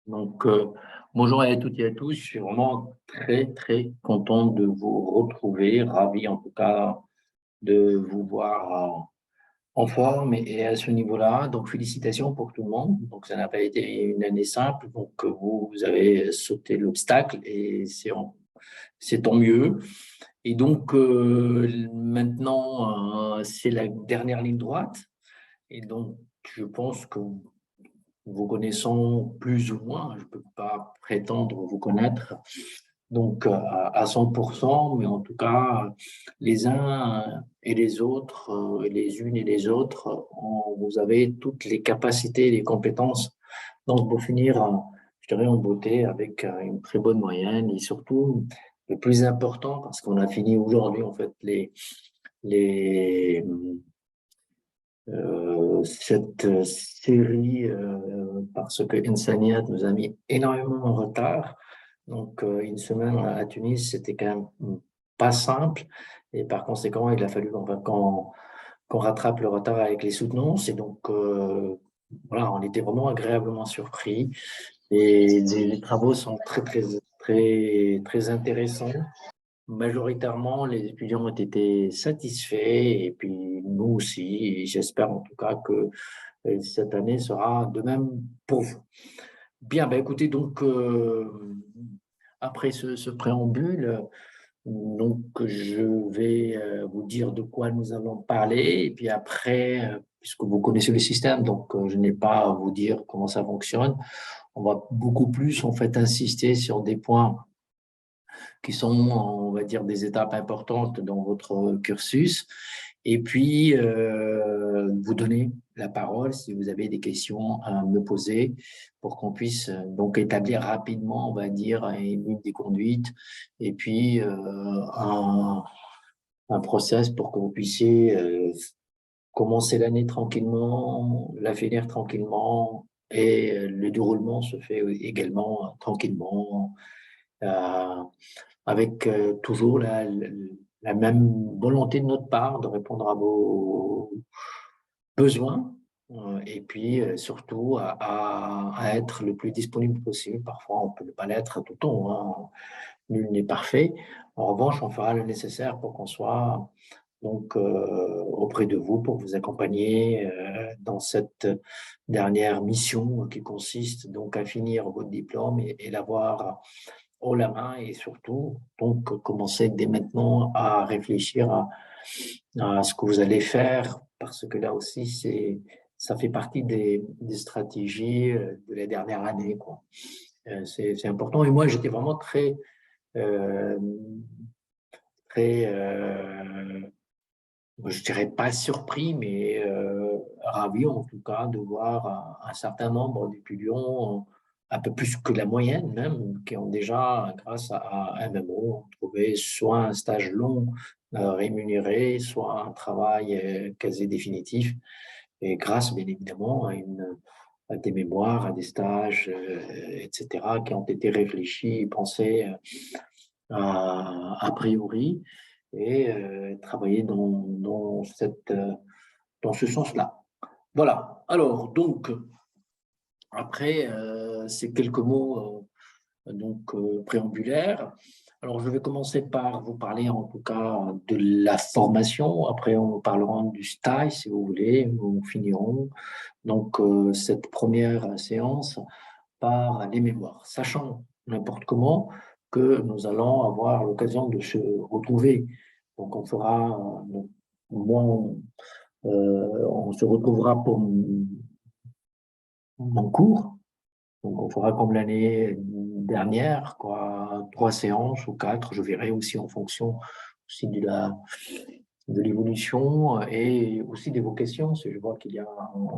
Donc, bonjour à toutes et à tous. Je suis vraiment très, très content de vous retrouver. Ravi, en tout cas, de vous voir en forme et à ce niveau-là. Donc, félicitations pour tout le monde. Donc, ça n'a pas été une année simple. Donc, vous avez sauté l'obstacle et c'est tant mieux. Et donc, maintenant, c'est la dernière ligne droite. Et donc, je pense que vous connaissons plus ou moins, je ne peux pas prétendre vous connaître, donc à 100%, mais en tout cas, les uns et les autres, les unes et les autres, vous avez toutes les capacités et les compétences. Donc, pour finir, je dirais en beauté avec une très bonne moyenne et surtout, le plus important, parce qu'on a fini aujourd'hui, en fait, les, cette série parce que Insaniat nous a mis énormément en retard. Donc, une semaine à Tunis, c'était quand même pas simple. Et par conséquent, il a fallu qu'on rattrape le retard avec les soutenances. Et donc, voilà, on était vraiment agréablement surpris. Et les travaux sont très, très, très, très intéressants. Majoritairement, les étudiants ont été satisfaits et puis nous aussi. Et j'espère en tout cas que cette année sera de même pour vous. Bien, ben écoutez, donc après ce préambule, donc je vais vous dire de quoi nous allons parler et puis après, puisque vous connaissez le système, donc je n'ai pas à vous dire comment ça fonctionne. On va beaucoup plus en fait insister sur des points qui sont, on va dire, des étapes importantes dans votre cursus. Et puis, vous donner la parole si vous avez des questions à me poser pour qu'on puisse donc établir rapidement, on va dire, une ligne des conduites et puis un process pour que vous puissiez commencer l'année tranquillement, la finir tranquillement et le déroulement se fait également tranquillement. Euh, avec toujours la même volonté de notre part de répondre à vos besoins et puis surtout à être le plus disponible possible. Parfois, on peut ne pas l'être tout le temps, hein. Nul n'est parfait. En revanche, on fera le nécessaire pour qu'on soit donc auprès de vous pour vous accompagner dans cette dernière mission qui consiste donc à finir votre diplôme et l'avoir haut la main et surtout, donc, commencer dès maintenant à réfléchir à ce que vous allez faire parce que là aussi, ça fait partie des stratégies de la dernière année, quoi. C'est important. Et moi, j'étais vraiment euh, très, je dirais pas surpris, mais ravi en tout cas de voir un certain nombre d'étudiants, un peu plus que la moyenne même, qui ont déjà, grâce à MMO, trouvé soit un stage long rémunéré, soit un travail quasi définitif, et grâce bien évidemment à des mémoires, à des stages, etc., qui ont été réfléchis, pensés a priori et travailler dans ce sens-là. Voilà. Alors, donc, après ces quelques mots préambulaires, alors je vais commencer par vous parler en tout cas de la formation. Après, on parlera du stage, si vous voulez. Nous finirons donc cette première séance par les mémoires, sachant n'importe comment que nous allons avoir l'occasion de se retrouver. Donc, on fera, au moins, on se retrouvera pour mon cours. Donc, on fera comme l'année dernière, quoi, 3 séances ou 4, je verrai aussi en fonction aussi de l'évolution et aussi des vos questions. Si je vois qu'il y a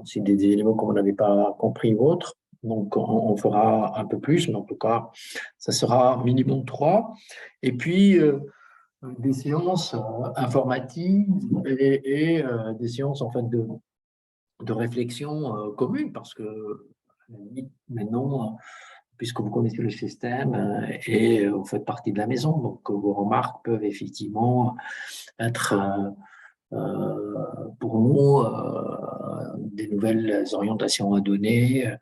aussi des éléments qu'on n'avait pas compris ou autres. Donc, on fera un peu plus, mais en tout cas, ça sera minimum 3. Et puis, des séances informatives et des séances en fait de réflexion commune, parce que maintenant, puisque vous connaissez le système et vous faites partie de la maison, donc vos remarques peuvent effectivement être pour nous des nouvelles orientations à donner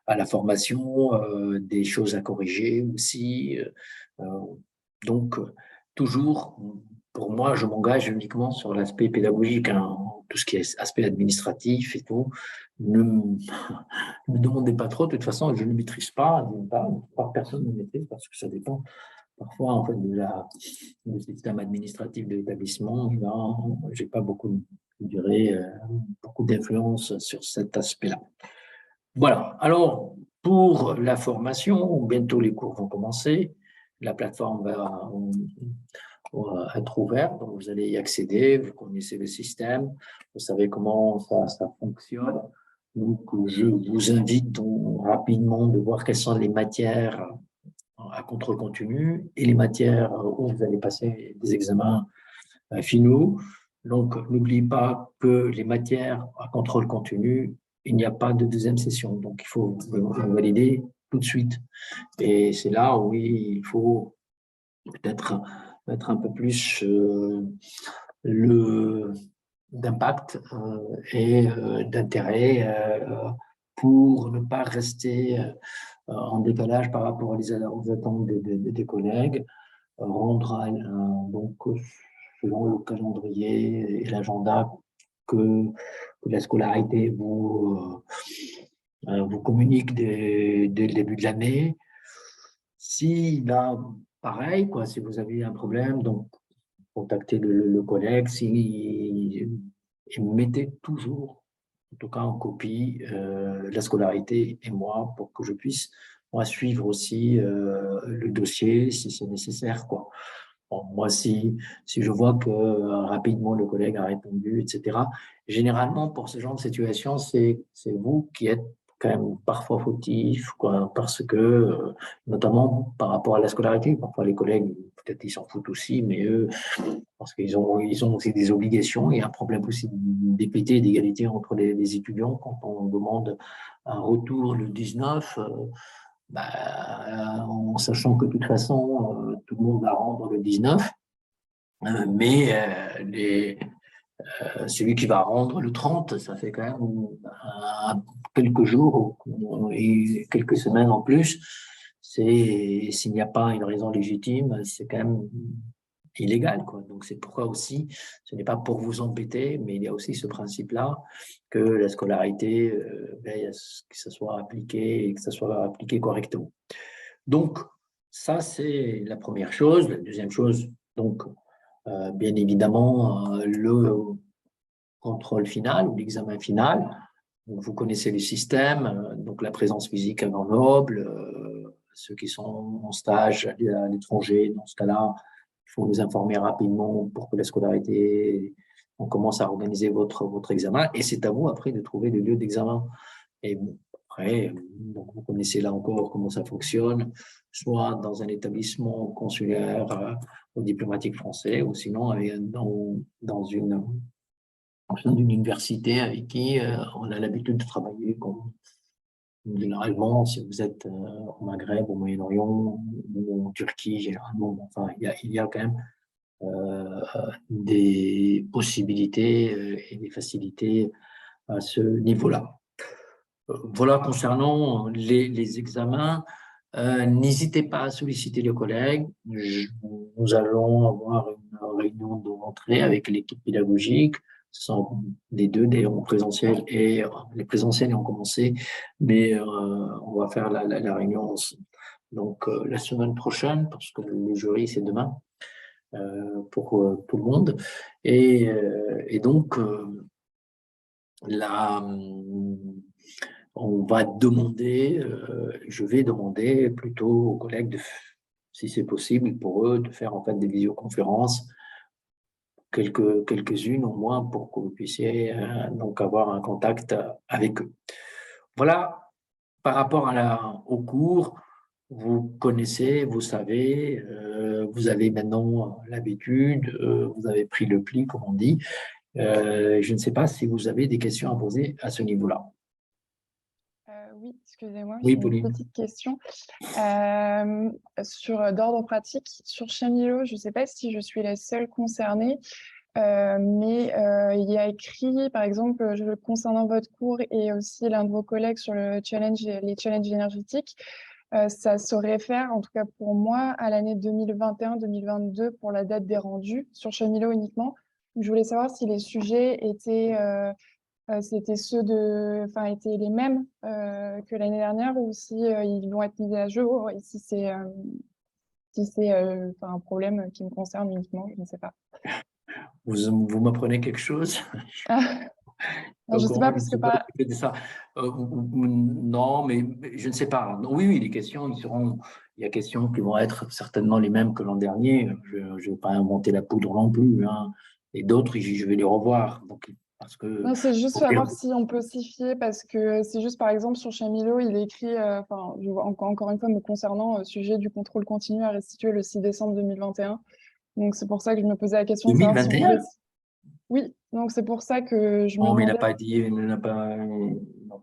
à la formation, des choses à corriger aussi. Donc, toujours, pour moi, je m'engage uniquement sur l'aspect pédagogique, hein, tout ce qui est aspect administratif et tout. Ne me demandez pas trop, de toute façon, je ne maîtrise pas, personne ne maîtrise parce que ça dépend parfois en fait du système administratif de l'établissement. Je n'ai pas beaucoup, je dirais, beaucoup d'influence sur cet aspect-là. Voilà. Alors, pour la formation, bientôt les cours vont commencer. La plateforme va être ouverte, donc vous allez y accéder, vous connaissez le système, vous savez comment ça fonctionne. Donc, je vous invite donc rapidement de voir quelles sont les matières à contrôle continu et les matières où vous allez passer des examens finaux. Donc, n'oubliez pas que les matières à contrôle continu, il n'y a pas de deuxième session. Donc, il faut valider tout de suite. Et c'est là où il faut peut-être mettre un peu plus d'impact et d'intérêt pour ne pas rester en décalage par rapport aux attentes des collègues, rendre donc selon le calendrier et l'agenda que la scolarité vous communique dès le début de l'année. Si là, pareil, quoi, si vous avez un problème, donc contactez le collègue, et mettez toujours, en tout cas en copie, la scolarité et moi, pour que je puisse moi, suivre aussi le dossier si c'est nécessaire, quoi. Bon, moi, si je vois que rapidement le collègue a répondu, etc., généralement, pour ce genre de situation, c'est vous qui êtes quand même parfois fautif, quoi, parce que, notamment par rapport à la scolarité, parfois les collègues, peut-être ils s'en foutent aussi, mais eux, parce qu'ils ont aussi des obligations. Il y a un problème aussi d'équité et d'égalité entre les étudiants quand on demande un retour le 19, en sachant que de toute façon, tout le monde va rendre le 19, mais celui qui va rendre le 30, ça fait quand même quelques jours et quelques semaines en plus. S'il n'y a pas une raison légitime, c'est quand même illégal, quoi. Donc c'est pourquoi aussi, ce n'est pas pour vous embêter, mais il y a aussi ce principe-là que la scolarité, que ça soit appliqué et que ça soit appliqué correctement. Donc ça c'est la première chose. La deuxième chose, donc bien évidemment le contrôle final ou l'examen final. Donc, vous connaissez le système, donc la présence physique à Grenoble, ceux qui sont en stage à l'étranger, dans ce cas-là, il faut nous informer rapidement pour que la scolarité, on commence à organiser votre examen. Et c'est à vous après de trouver le lieu d'examen. Et bon, après, donc vous connaissez là encore comment ça fonctionne, soit dans un établissement consulaire ou diplomatique français, ou sinon dans une université avec qui on a l'habitude de travailler. Généralement, si vous êtes au Maghreb, au Moyen-Orient ou en Turquie, généralement, enfin, il y a quand même des possibilités et des facilités à ce niveau-là. Voilà concernant les examens. N'hésitez pas à solliciter les collègues. Nous allons avoir une réunion de rentrée avec l'équipe pédagogique. Ce sont les deux, en présentiel et les présentiels ont commencé, mais on va faire la réunion donc la semaine prochaine parce que le jury c'est demain pour tout le monde et donc là on va demander, je vais demander plutôt aux collègues, si c'est possible pour eux, de faire en fait des visioconférences, quelques-unes au moins, pour que vous puissiez donc avoir un contact avec eux. Voilà, par rapport au cours, vous connaissez, vous savez, vous avez maintenant l'habitude, vous avez pris le pli, comme on dit. Je ne sais pas si vous avez des questions à poser à ce niveau-là. Oui, excusez-moi, Oui, j'ai une Pauline. petite question. D'ordre pratique, sur Chamilo, je ne sais pas si je suis la seule concernée, Mais il y a écrit, par exemple, concernant votre cours et aussi l'un de vos collègues sur les challenges énergétiques, ça se réfère, en tout cas pour moi, à l'année 2021-2022 pour la date des rendus sur Chamilo uniquement. Donc, je voulais savoir si les sujets c'était étaient les mêmes que l'année dernière ou si ils vont être mis à jour et si c'est un problème qui me concerne uniquement, je ne sais pas. Vous m'apprenez quelque chose? Je ne sais pas Je ne parce que sais pas qui fait ça. Non, mais je ne sais pas. Oui, oui, les questions, il y a questions qui vont être certainement les mêmes que l'an dernier. Je ne vais pas inventer la poudre non plus, hein. Et d'autres, je vais les revoir. Donc, parce que, non, c'est juste pour dire- savoir si on peut s'y fier parce que c'est juste par exemple sur Chamilo, il est écrit, encore une fois me concernant, sujet du contrôle continu à restituer le 6 décembre 2021. Donc c'est pour ça que je me posais la question de savoir si on pouvait. 2021? Oui, donc c'est pour ça que je me Non, mais il n'a demandais pas dit, il n'a pas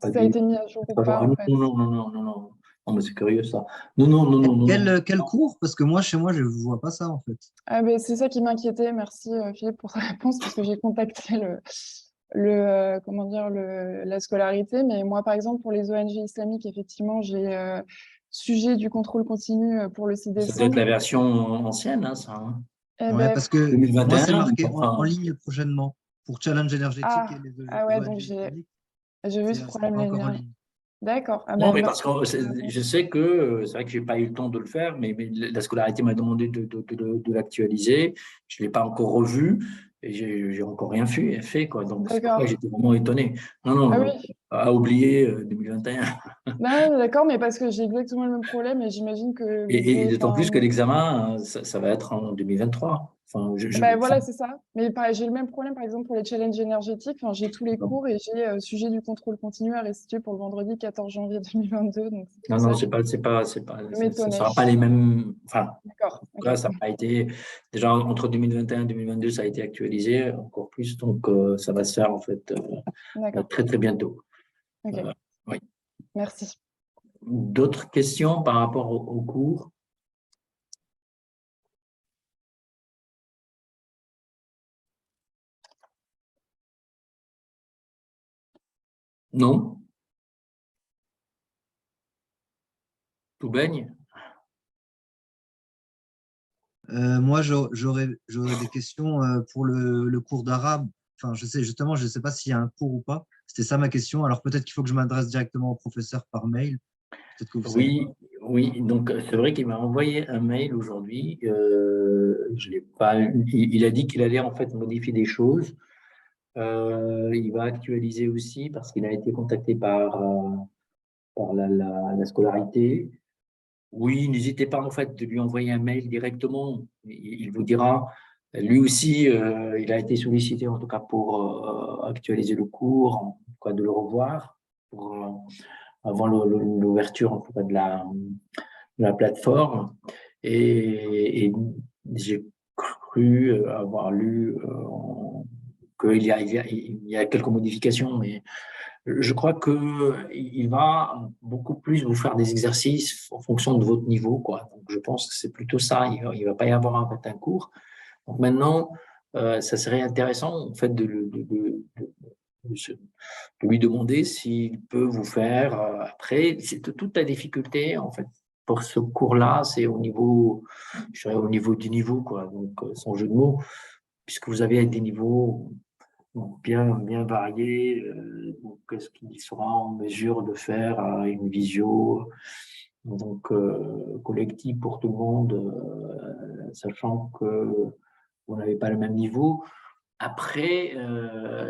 si ça a dit. été mis à jour ou Pas pas voir. en Non, fait. non, non, non, non, non. Non, mais c'est curieux ça. Non, non, non, non, non, non. Quel cours? Parce que moi, chez moi, je ne vois pas ça, en fait. Ah, ben, c'est ça qui m'inquiétait. Merci Philippe pour ta réponse parce que j'ai contacté comment dire, la scolarité. Mais moi, par exemple, pour les ONG islamiques, effectivement, j'ai sujet du contrôle continu pour le 6 Ça doit être la décembre. version ancienne, hein, ça. Hein. Eh Ouais, ben, parce que moi, c'est 2021, marqué en enfin. ligne prochainement pour Challenge énergétique et les ouais, donc ONG j'ai islamiques. j'ai vu ce C'est problème pas l'année encore en dernière. ligne. D'accord. Ah Non, ben, mais parce merci que pour ta je réponse. sais que c'est vrai que j'ai pas eu le temps de le faire, mais la scolarité m'a demandé de l'actualiser. Je l'ai pas encore revu et j'ai encore rien fait, quoi. Donc c'est pour ça que D'accord. j'étais vraiment étonné. Non, Ah non, oui. à oublier 2021. Non, d'accord, mais parce que j'ai exactement le même problème et j'imagine que vous Et devez. d'autant plus que Enfin, l'examen, ça va être en 2023. Enfin, ben enfin, voilà, c'est ça. Mais j'ai le même problème, par exemple, pour les challenges énergétiques. Enfin, j'ai tous les cours et j'ai sujet du contrôle continu à restituer pour le vendredi 14 janvier 2022. Donc, c'est pour non, ça non, que ça je ne m'étonnais. sera pas les mêmes. Enfin, D'accord, en tout ok. cas, ça n'a pas été. Déjà, entre 2021 et 2022, ça a été actualisé encore plus. Donc, ça va se faire, en fait, D'accord, très, très bientôt. ok. Oui. Merci. D'autres questions par rapport au cours? Non? Tout baigne? Moi, j'aurais des questions pour le cours d'arabe. Enfin, je ne sais pas s'il y a un cours ou pas. C'était ça ma question. Alors peut-être qu'il faut que je m'adresse directement au professeur par mail. Peut-être que vous savez. Oui, oui. Donc, c'est vrai qu'il m'a envoyé un mail aujourd'hui. Je l'ai pas. Il a dit qu'il allait en fait modifier des choses. Il va actualiser aussi parce qu'il a été contacté par la scolarité. Oui, n'hésitez pas en fait de lui envoyer un mail directement. Il vous dira. Lui aussi, il a été sollicité en tout cas pour actualiser le cours, en tout cas de le revoir pour, avant l'ouverture en tout cas de la plateforme. Et j'ai cru avoir lu il y a quelques modifications, mais je crois qu'il va beaucoup plus vous faire des exercices en fonction de votre niveau, quoi. Donc, je pense que c'est plutôt ça. Il va pas y avoir en fait un cours. Donc maintenant, ça serait intéressant en fait de lui demander s'il peut vous faire. Après, c'est toute la difficulté en fait pour ce cours-là, c'est au niveau, je dirais au niveau du niveau, quoi. Donc, sans jeu de mots, puisque vous avez des niveaux bien variés. Donc, est-ce qu'il sera en mesure de faire une visio donc collective pour tout le monde, sachant que vous n'avez pas le même niveau. Après,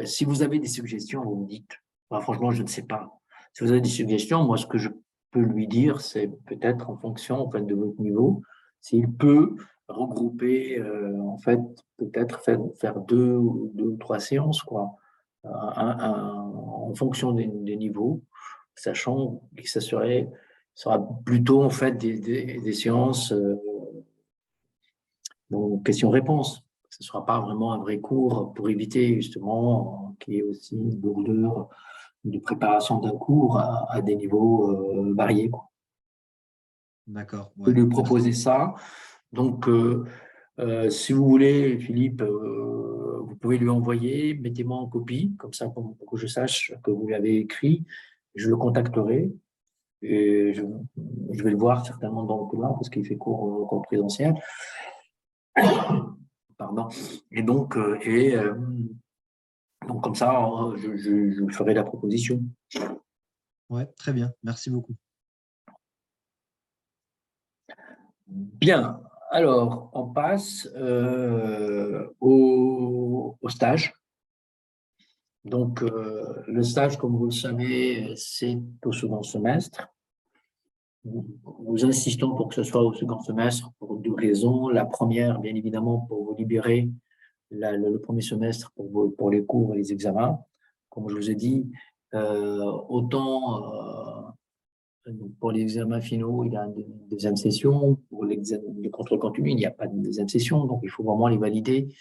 si vous avez des suggestions, vous me dites. Enfin, franchement, je ne sais pas. Si vous avez des suggestions, moi, ce que je peux lui dire, c'est peut-être en fonction en fait, de votre niveau, s'il peut regrouper, en fait, peut-être faire deux ou trois séances, quoi, en fonction des niveaux, sachant que ça sera plutôt en fait des séances donc questions-réponses. Ce ne sera pas vraiment un vrai cours pour éviter justement qu'il y ait aussi une lourdeur de préparation d'un cours à des niveaux variés, quoi. D'accord. Je Ouais. peux lui Merci. proposer ça. Donc, Si vous voulez, Philippe, vous pouvez lui envoyer, mettez-moi en copie, comme ça pour que je sache que vous l'avez écrit. Je le contacterai et je vais le voir certainement dans le couloir parce qu'il fait cours présentiel. Pardon. Et donc, donc comme ça, je ferai la proposition. Ouais, très bien. Merci beaucoup. Bien. Alors, on passe au stage. Donc, le stage, comme vous le savez, c'est au second semestre. Nous insistons pour que ce soit au second semestre pour deux raisons. La première, bien évidemment, pour vous libérer le premier semestre pour les cours et les examens. Comme je vous ai dit, autant pour les examens finaux, il y a une deuxième session. Pour le contrôle continu, il n'y a pas de deuxième session. Donc, il faut vraiment les valider.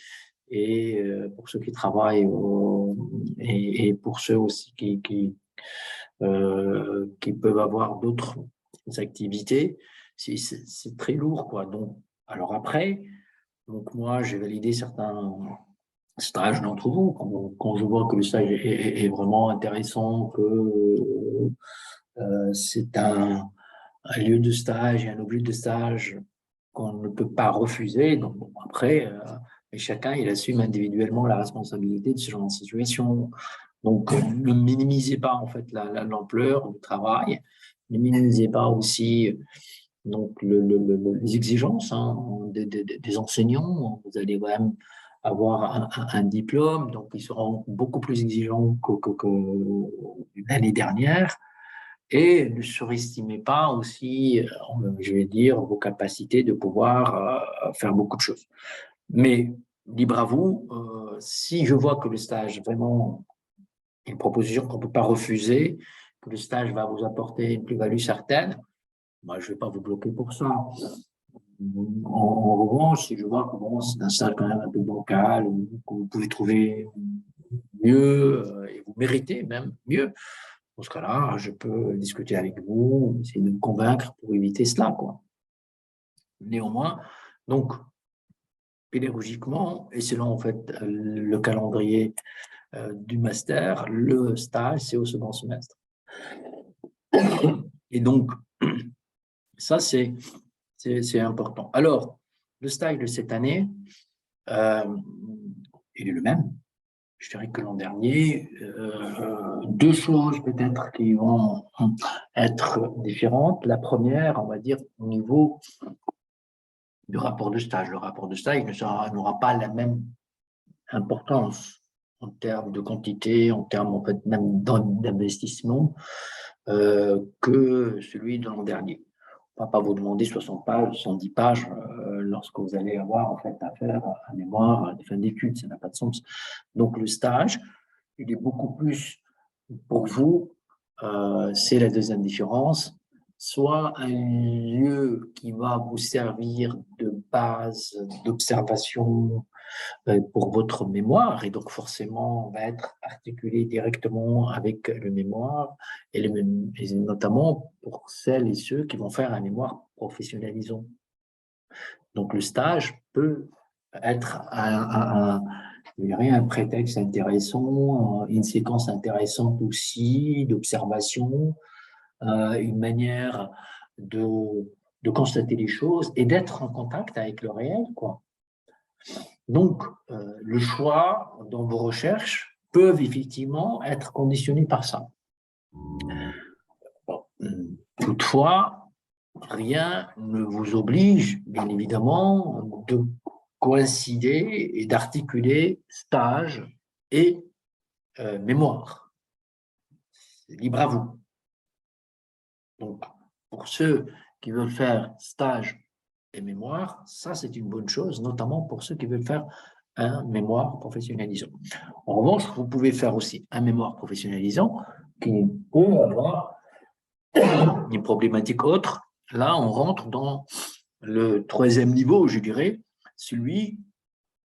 Et pour ceux qui travaillent et pour ceux aussi qui peuvent avoir d'autres activités, c'est très lourd, quoi. Donc, alors après, donc moi, j'ai validé certains stages d'entre vous. Quand je vois que le stage est vraiment intéressant, que c'est un lieu de stage et un objet de stage qu'on ne peut pas refuser. Donc bon, après, et chacun, il assume individuellement la responsabilité de ce genre de situation. Donc, ne minimisez pas en fait l'ampleur du travail, ne minimisez pas aussi donc les exigences des enseignants. Vous allez quand même avoir un diplôme, donc ils seront beaucoup plus exigeants que l'année dernière. Et ne surestimez pas aussi, je vais dire, vos capacités de pouvoir faire beaucoup de choses. Mais libre à vous, si je vois que le stage vraiment est une proposition qu'on ne peut pas refuser, que le stage va vous apporter une plus-value certaine, moi, je ne vais pas vous bloquer pour ça. En revanche, si je vois que bon, c'est un stage quand même un peu bancal, ou que vous pouvez trouver mieux, et vous méritez même mieux, dans ce cas-là, je peux discuter avec vous, essayer de me convaincre pour éviter cela, quoi. Néanmoins, donc, pédagogiquement, et selon en fait le calendrier du master, le stage, c'est au second semestre. Et donc, ça, c'est important. Alors, le stage de cette année, il est le même. Je dirais que l'an dernier, deux choses peut-être qui vont être différentes. La première, on va dire, au niveau du rapport de stage. Le rapport de stage n'aura pas la même importance en termes de quantité, en termes en fait, même d'investissement que celui de l'an dernier. On ne va pas vous demander 60 pages, 110 pages lorsque vous allez avoir en fait à faire un mémoire de fin d'études, ça n'a pas de sens. Donc le stage, il est beaucoup plus pour vous, c'est la deuxième différence, soit un lieu qui va vous servir de base d'observation pour votre mémoire et donc forcément va être articulé directement avec le mémoire et notamment pour celles et ceux qui vont faire un mémoire professionnalisant. Donc le stage peut être un prétexte intéressant, une séquence intéressante aussi d'observation, une manière de constater les choses et d'être en contact avec le réel, quoi. Donc, le choix dans vos recherches peuvent effectivement être conditionnés par ça. Bon. Toutefois, rien ne vous oblige, bien évidemment, de coïncider et d'articuler stage et mémoire. C'est libre à vous. Donc, pour ceux qui veulent faire stage et mémoire, ça c'est une bonne chose, notamment pour ceux qui veulent faire un mémoire professionnalisant. En revanche, vous pouvez faire aussi un mémoire professionnalisant qui peut avoir une problématique autre. Là, on rentre dans le troisième niveau, je dirais, celui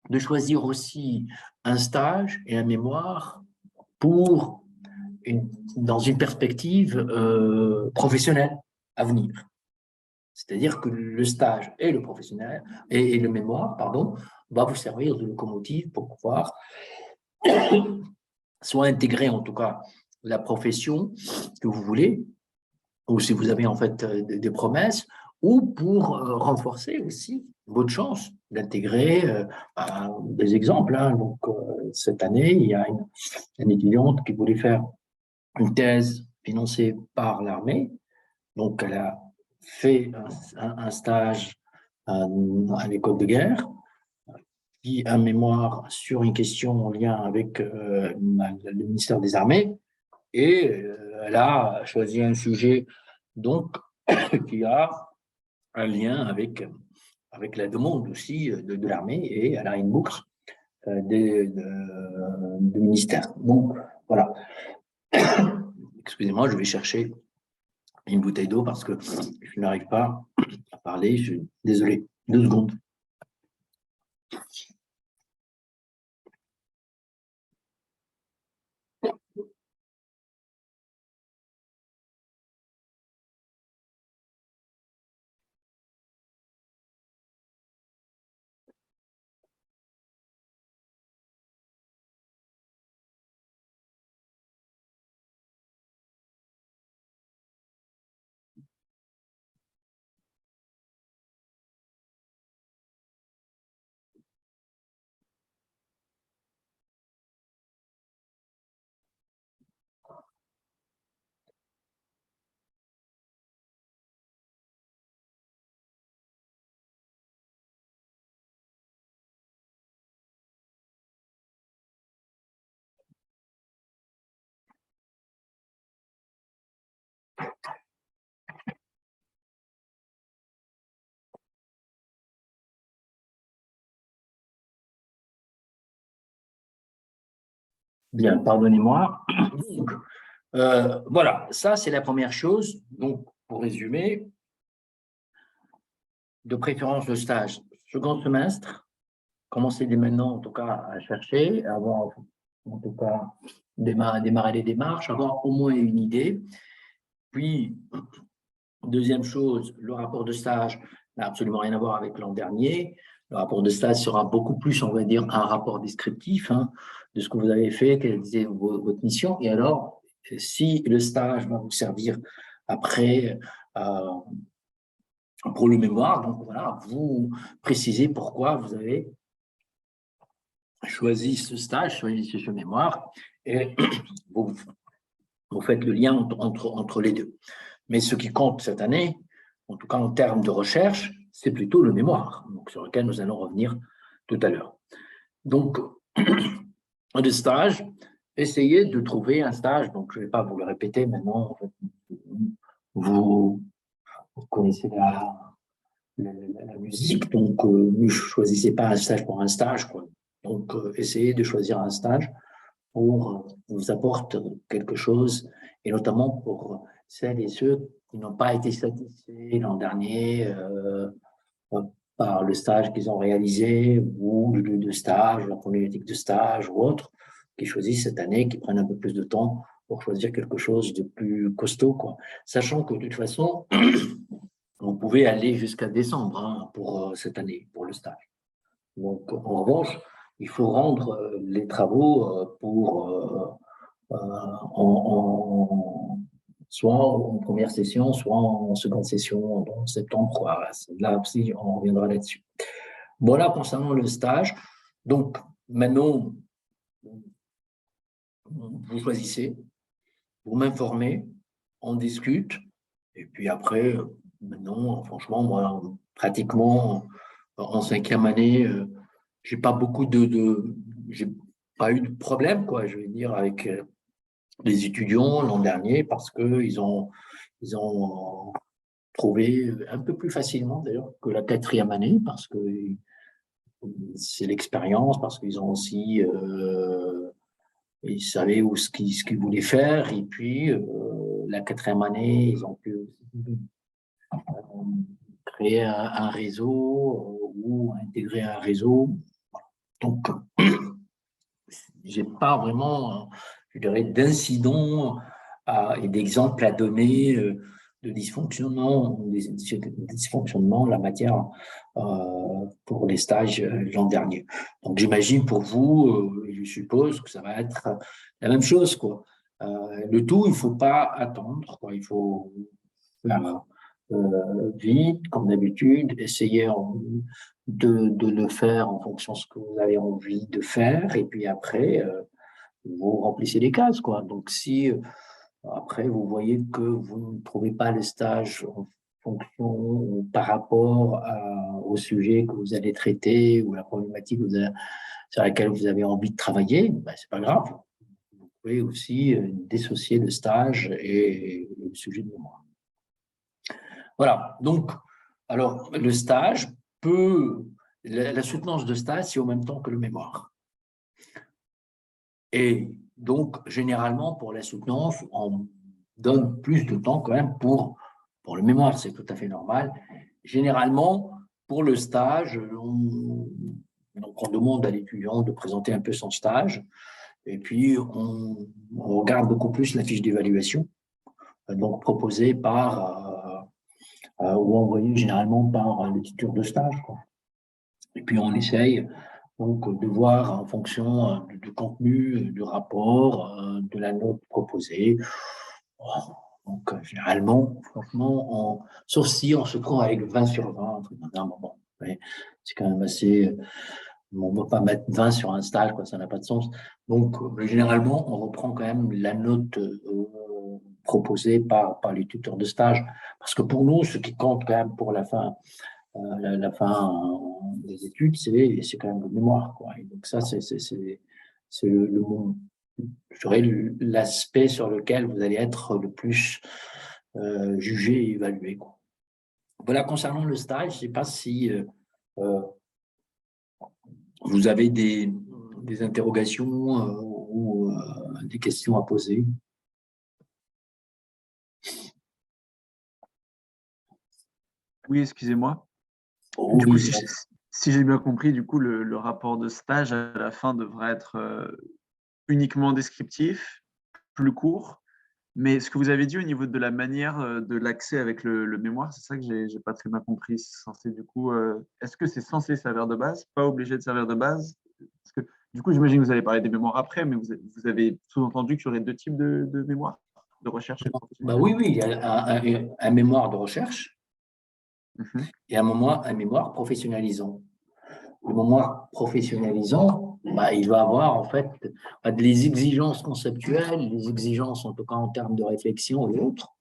de choisir aussi un stage et un mémoire pour dans une perspective professionnelle à venir. C'est-à-dire que le stage et le professionnel et le mémoire, pardon, va vous servir de locomotive pour pouvoir soit intégrer en tout cas la profession que vous voulez, ou si vous avez en fait des promesses, ou pour renforcer aussi votre chance d'intégrer des exemples. Hein. Donc, cette année, il y a une étudiante qui voulait faire une thèse financée par l'armée. Donc, elle a fait un stage à l'école de guerre, puis un mémoire sur une question en lien avec le ministère des Armées, et elle a choisi un sujet donc qui a un lien avec la demande aussi de l'armée, et elle a une bourse du ministère. Donc, voilà. Excusez-moi, je vais chercher une bouteille d'eau parce que je n'arrive pas à parler. Désolé, 2 secondes. Bien, pardonnez-moi. Donc, voilà, ça c'est la première chose. Donc, pour résumer, de préférence le stage second semestre, commencer dès maintenant en tout cas à chercher, avoir en tout cas démarrer les démarches, avoir au moins une idée. Puis, deuxième chose, le rapport de stage n'a absolument rien à voir avec l'an dernier. Le rapport de stage sera beaucoup plus, on va dire, un rapport descriptif de ce que vous avez fait, quelle était votre mission. Et alors, si le stage va vous servir après pour le mémoire, donc voilà, vous précisez pourquoi vous avez choisi ce stage, choisi ce mémoire, et vous faites le lien entre les deux. Mais ce qui compte cette année, en tout cas en termes de recherche, c'est plutôt le mémoire, donc sur lequel nous allons revenir tout à l'heure. Donc, de stage, essayez de trouver un stage, donc je ne vais pas vous le répéter maintenant, en fait, vous connaissez la musique, donc ne choisissez pas un stage pour un stage, quoi. Donc, essayez de choisir un stage pour vous apporte quelque chose, et notamment pour celles et ceux qui n'ont pas été satisfaits l'an dernier par le stage qu'ils ont réalisé, ou le lieu de stage, la problématique de stage ou autre, qui choisissent cette année, qui prennent un peu plus de temps pour choisir quelque chose de plus costaud, quoi. Sachant que de toute façon, vous pouvez aller jusqu'à décembre pour cette année, pour le stage. Donc, en revanche, il faut rendre les travaux soit en première session, soit en seconde session, en septembre, quoi. Là aussi, on reviendra là-dessus. Voilà concernant le stage. Donc, maintenant, vous choisissez, vous m'informez, on discute, et puis après, maintenant, franchement, moi, pratiquement en 5e année, j'ai pas beaucoup j'ai pas eu de problème, quoi, je vais dire, avec les étudiants l'an dernier, parce qu'ils ont trouvé un peu plus facilement d'ailleurs que la 4e année, parce que c'est l'expérience, parce qu'ils ont aussi ils savaient ce qu'ils voulaient faire, et puis la 4e année, ils ont pu créer un réseau ou intégrer un réseau. Donc, j'ai pas vraiment, je dirais, d'incidents et d'exemples à donner dysfonctionnement la matière pour les stages l'an dernier. Donc, j'imagine pour vous, je suppose que ça va être la même chose, quoi. Le tout, il ne faut pas attendre, quoi. Il faut faire vite, comme d'habitude, essayer de le faire en fonction de ce que vous avez envie de faire, et puis après, vous remplissez les cases, quoi. Donc, si après, vous voyez que vous ne trouvez pas le stage en fonction ou par rapport au sujet que vous allez traiter ou la problématique sur laquelle vous avez envie de travailler, ben, c'est pas grave. Vous pouvez aussi dissocier le stage et le sujet de mémoire. Voilà. Donc, alors, le stage la soutenance de stage, c'est au même temps que le mémoire. Et donc, généralement, pour la soutenance, on donne plus de temps quand même pour le mémoire, c'est tout à fait normal. Généralement, pour le stage, on demande à l'étudiant de présenter un peu son stage, et puis on regarde beaucoup plus la fiche d'évaluation, donc proposée ou envoyée généralement par le tuteur de stage, quoi. Et puis on essaye donc de voir en fonction du contenu, du rapport, de la note proposée. Donc généralement, franchement, sauf si on se trouve avec 20 sur 20, bon, c'est quand même assez. On ne va pas mettre 20 sur un stage, quoi, ça n'a pas de sens. Donc généralement, on reprend quand même la note proposée par les tuteurs de stage. Parce que pour nous, ce qui compte quand même pour la fin des études, c'est quand même le mémoire, quoi. Et donc ça, c'est l'aspect sur lequel vous allez être le plus jugé et évalué, quoi. Voilà, concernant le stage, je ne sais pas si vous avez des interrogations ou des questions à poser. Oui, excusez-moi. Oh, du coup, oui, si j'ai bien compris, du coup, le rapport de stage à la fin devrait être uniquement descriptif, plus court. Mais ce que vous avez dit au niveau de la manière de l'accès avec le mémoire, c'est ça que j'ai pas très bien compris. Censé, du coup, est-ce que c'est censé servir de base, pas obligé de servir de base? Parce que, du coup, j'imagine que vous allez parler des mémoires après, mais vous avez sous-entendu qu'il y aurait deux types de mémoires, de recherche et de oui, il y a un mémoire de recherche et un mémoire professionnalisant. Le mémoire professionnalisant, il va avoir en fait les exigences conceptuelles, les exigences en tout cas en termes de réflexion et autres,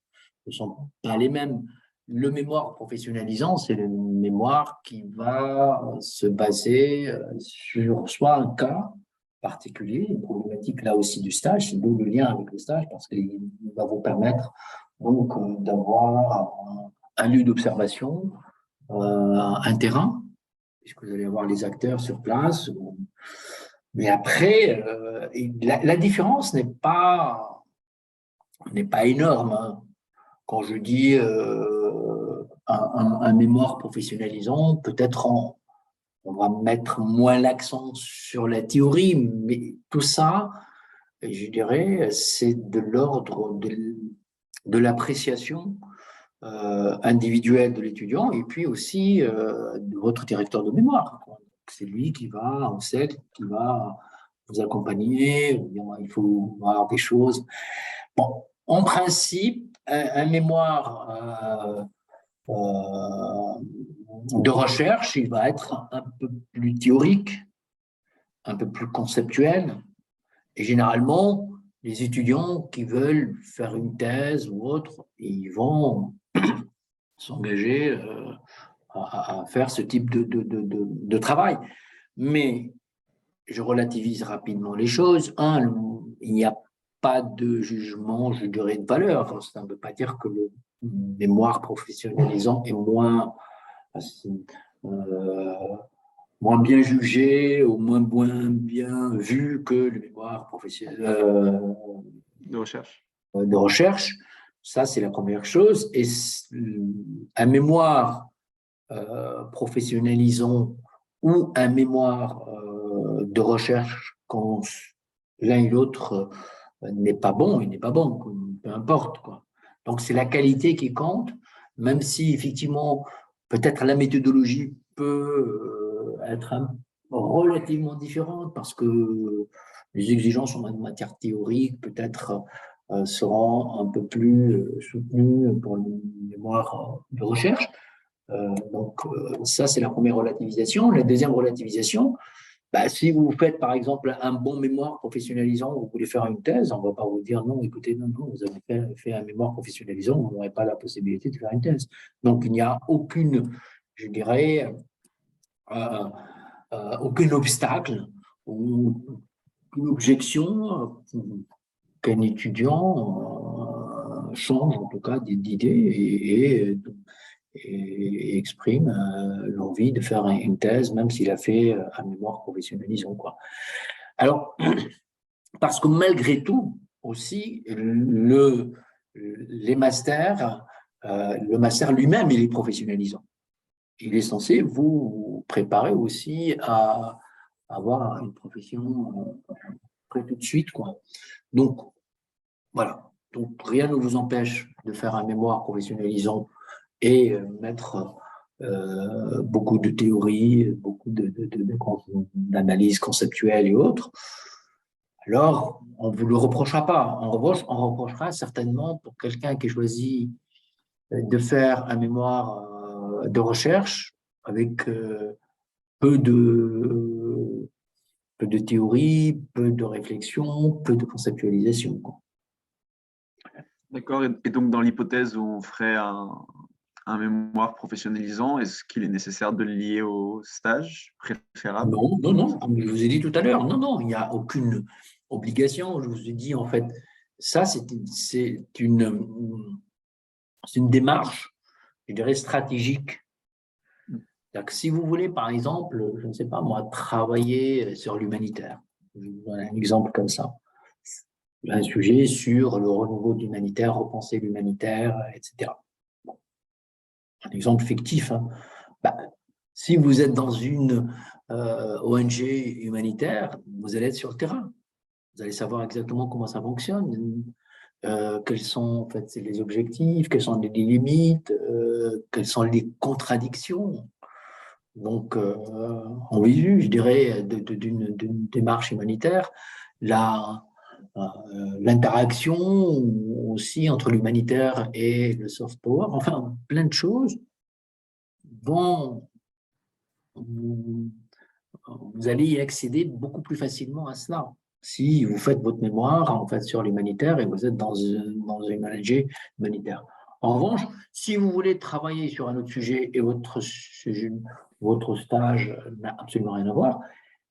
ne sont pas les mêmes. Le mémoire professionnalisant, c'est le mémoire qui va se baser sur soit un cas particulier, une problématique là aussi du stage, c'est d'où le lien avec le stage, parce qu'il va vous permettre donc d'avoir un lieu d'observation, un terrain, puisque vous allez avoir les acteurs sur place. Mais après, la différence n'est pas énorme, hein. Quand je dis un mémoire professionnalisant, peut-être on va mettre moins l'accent sur la théorie, mais tout ça, je dirais, c'est de l'ordre de l'appréciation individuelle de l'étudiant et puis aussi de votre directeur de mémoire. C'est lui qui va vous accompagner, il faut voir des choses. Bon, en principe, un mémoire de recherche, il va être un peu plus théorique, un peu plus conceptuel. Et généralement, les étudiants qui veulent faire une thèse ou autre, ils vont s'engager à faire ce type de travail. Mais je relativise rapidement les choses. Il n'y a pas de jugement, je dirais, de valeur. Ça ne veut pas dire que le mémoire professionnalisant est moins bien jugé ou moins bien vu que le mémoire professionnel de recherche. De recherche. Ça, c'est la première chose. Et un mémoire professionnalisant ou un mémoire de recherche quand l'un et l'autre n'est pas bon, il n'est pas bon, peu importe, quoi. Donc, c'est la qualité qui compte, même si effectivement, peut-être la méthodologie peut être relativement différente parce que les exigences en matière théorique peut-être seront un peu plus soutenues pour les mémoires de recherche. Donc, ça, c'est la première relativisation. La deuxième relativisation, bah, si vous faites par exemple un bon mémoire professionnalisant, vous voulez faire une thèse, on ne va pas vous dire non, écoutez, non, non, vous avez fait un mémoire professionnalisant, vous n'aurez pas la possibilité de faire une thèse. Donc, il n'y a aucune, je dirais, aucun obstacle ou une objection qu'un étudiant change en tout cas d'idée et exprime l'envie de faire une thèse, même s'il a fait un mémoire professionnalisant, quoi. Alors, parce que malgré tout, aussi, le master lui-même, il est professionnalisant. Il est censé vous préparer aussi à avoir une profession près tout de suite, quoi. Donc, voilà. Donc, rien ne vous empêche de faire un mémoire professionnalisant et mettre beaucoup de théories, beaucoup d'analyses conceptuelles et autres. Alors, on ne vous le reprochera pas. En revanche, on reprochera certainement pour quelqu'un qui choisit de faire un mémoire de recherche avec peu de théorie, peu de réflexion, peu de conceptualisation, quoi. D'accord. Et donc, dans l'hypothèse où on ferait un mémoire professionnalisant, est-ce qu'il est nécessaire de le lier au stage préférable? Non, non, non, comme je vous ai dit tout à l'heure, non, non, il n'y a aucune obligation. Je vous ai dit, en fait, ça, c'est une démarche, je dirais, stratégique. C'est-à-dire que si vous voulez, par exemple, je ne sais pas moi, travailler sur l'humanitaire, je vous donne un exemple comme ça, un sujet sur le renouveau de l'humanitaire, repenser l'humanitaire, etc. Bon. Un exemple fictif, hein. Bah, si vous êtes dans une ONG humanitaire, vous allez être sur le terrain. Vous allez savoir exactement comment ça fonctionne, quels sont en fait les objectifs, quelles sont les limites, quelles sont les contradictions. Donc, en visu, je dirais, d'une démarche humanitaire, l'interaction aussi entre l'humanitaire et le soft power, enfin, plein de choses vont vous allez y accéder beaucoup plus facilement à cela. Si vous faites votre mémoire en fait, sur l'humanitaire et vous êtes dans une ONG humanitaire. En revanche, si vous voulez travailler sur un autre sujet et votre stage n'a absolument rien à voir,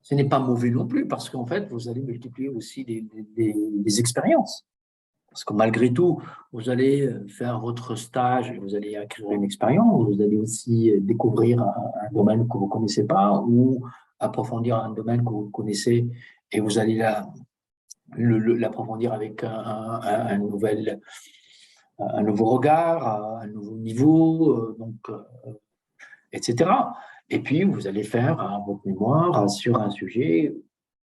ce n'est pas mauvais non plus parce qu'en fait, vous allez multiplier aussi des expériences. Parce que malgré tout, vous allez faire votre stage, vous allez acquérir une expérience, vous allez aussi découvrir un domaine que vous ne connaissez pas ou approfondir un domaine que vous connaissez et vous allez l'approfondir avec un nouveau regard, un nouveau niveau, etc. Et puis, vous allez faire votre mémoire sur un sujet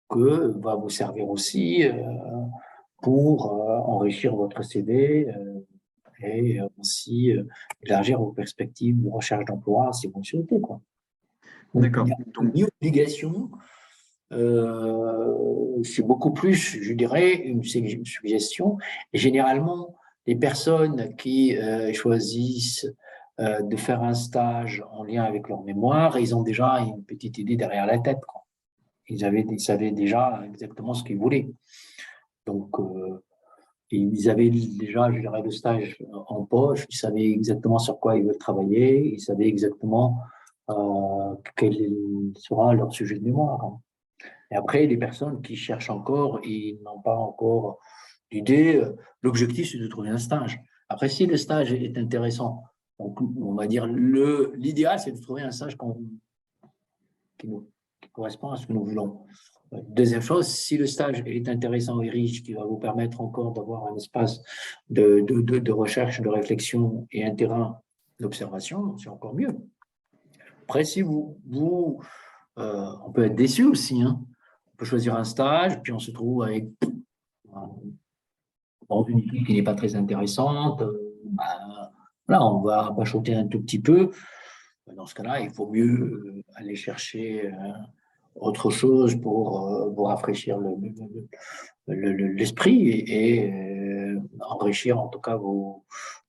que va vous servir aussi pour enrichir votre CV et aussi élargir vos perspectives de recherche d'emploi si vous le souhaitez, quoi. D'accord. Donc, une obligation, c'est beaucoup plus, je dirais, une suggestion. Et généralement, les personnes qui choisissent de faire un stage en lien avec leur mémoire, ils ont déjà une petite idée derrière la tête, quoi. Ils savaient déjà exactement ce qu'ils voulaient. Donc, ils avaient déjà, je dirais, le stage en poche, ils savaient exactement sur quoi ils veulent travailler, ils savaient exactement quel sera leur sujet de mémoire. Et après, les personnes qui cherchent encore, ils n'ont pas encore d'idée. L'objectif, c'est de trouver un stage. Après, si le stage est intéressant, donc, on va dire l'idéal, c'est de trouver un stage qui correspond à ce que nous voulons. Deuxième chose, si le stage est intéressant et riche, qui va vous permettre encore d'avoir un espace de recherche, de réflexion et un terrain d'observation, c'est encore mieux. Après, si on peut être déçu aussi, hein. On peut choisir un stage, puis on se trouve dans une équipe qui n'est pas très intéressante, ben, voilà, on va bachoter un tout petit peu. Dans ce cas-là, il faut mieux aller chercher autre chose pour rafraîchir l'esprit et enrichir en tout cas vos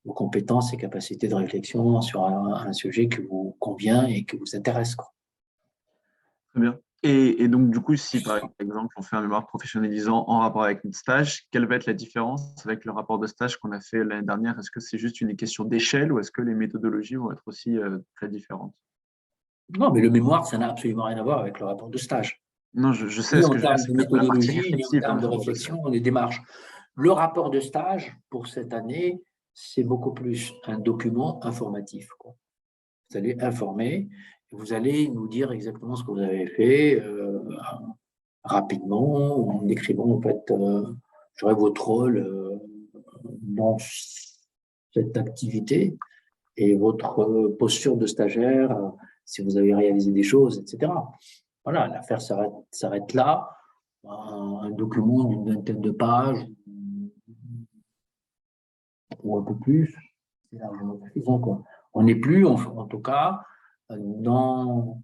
compétences et capacités de réflexion sur un sujet qui vous convient et qui vous intéresse, quoi. Très bien. Et donc, du coup, si par exemple, on fait un mémoire professionnalisant en rapport avec notre stage, quelle va être la différence avec le rapport de stage qu'on a fait l'année dernière? Est-ce que c'est juste une question d'échelle ou est-ce que les méthodologies vont être aussi très différentes? Non, mais le mémoire, ça n'a absolument rien à voir avec le rapport de stage. Non, je sais, Ni ce en que je veux dire, termes c'est de que la partie méthodologie, ni en réflexive dans termes le de rapport de stage. réflexion, des démarches. Le rapport de stage, pour cette année, c'est beaucoup plus un document informatif, quoi. Vous allez informer, vous allez nous dire exactement ce que vous avez fait rapidement, en décrivant en fait votre rôle dans cette activité et votre posture de stagiaire, si vous avez réalisé des choses, etc. Voilà, l'affaire s'arrête là. Un document d'une vingtaine de pages ou un peu plus, c'est largement suffisant, quoi. On n'est plus, en tout cas, dans,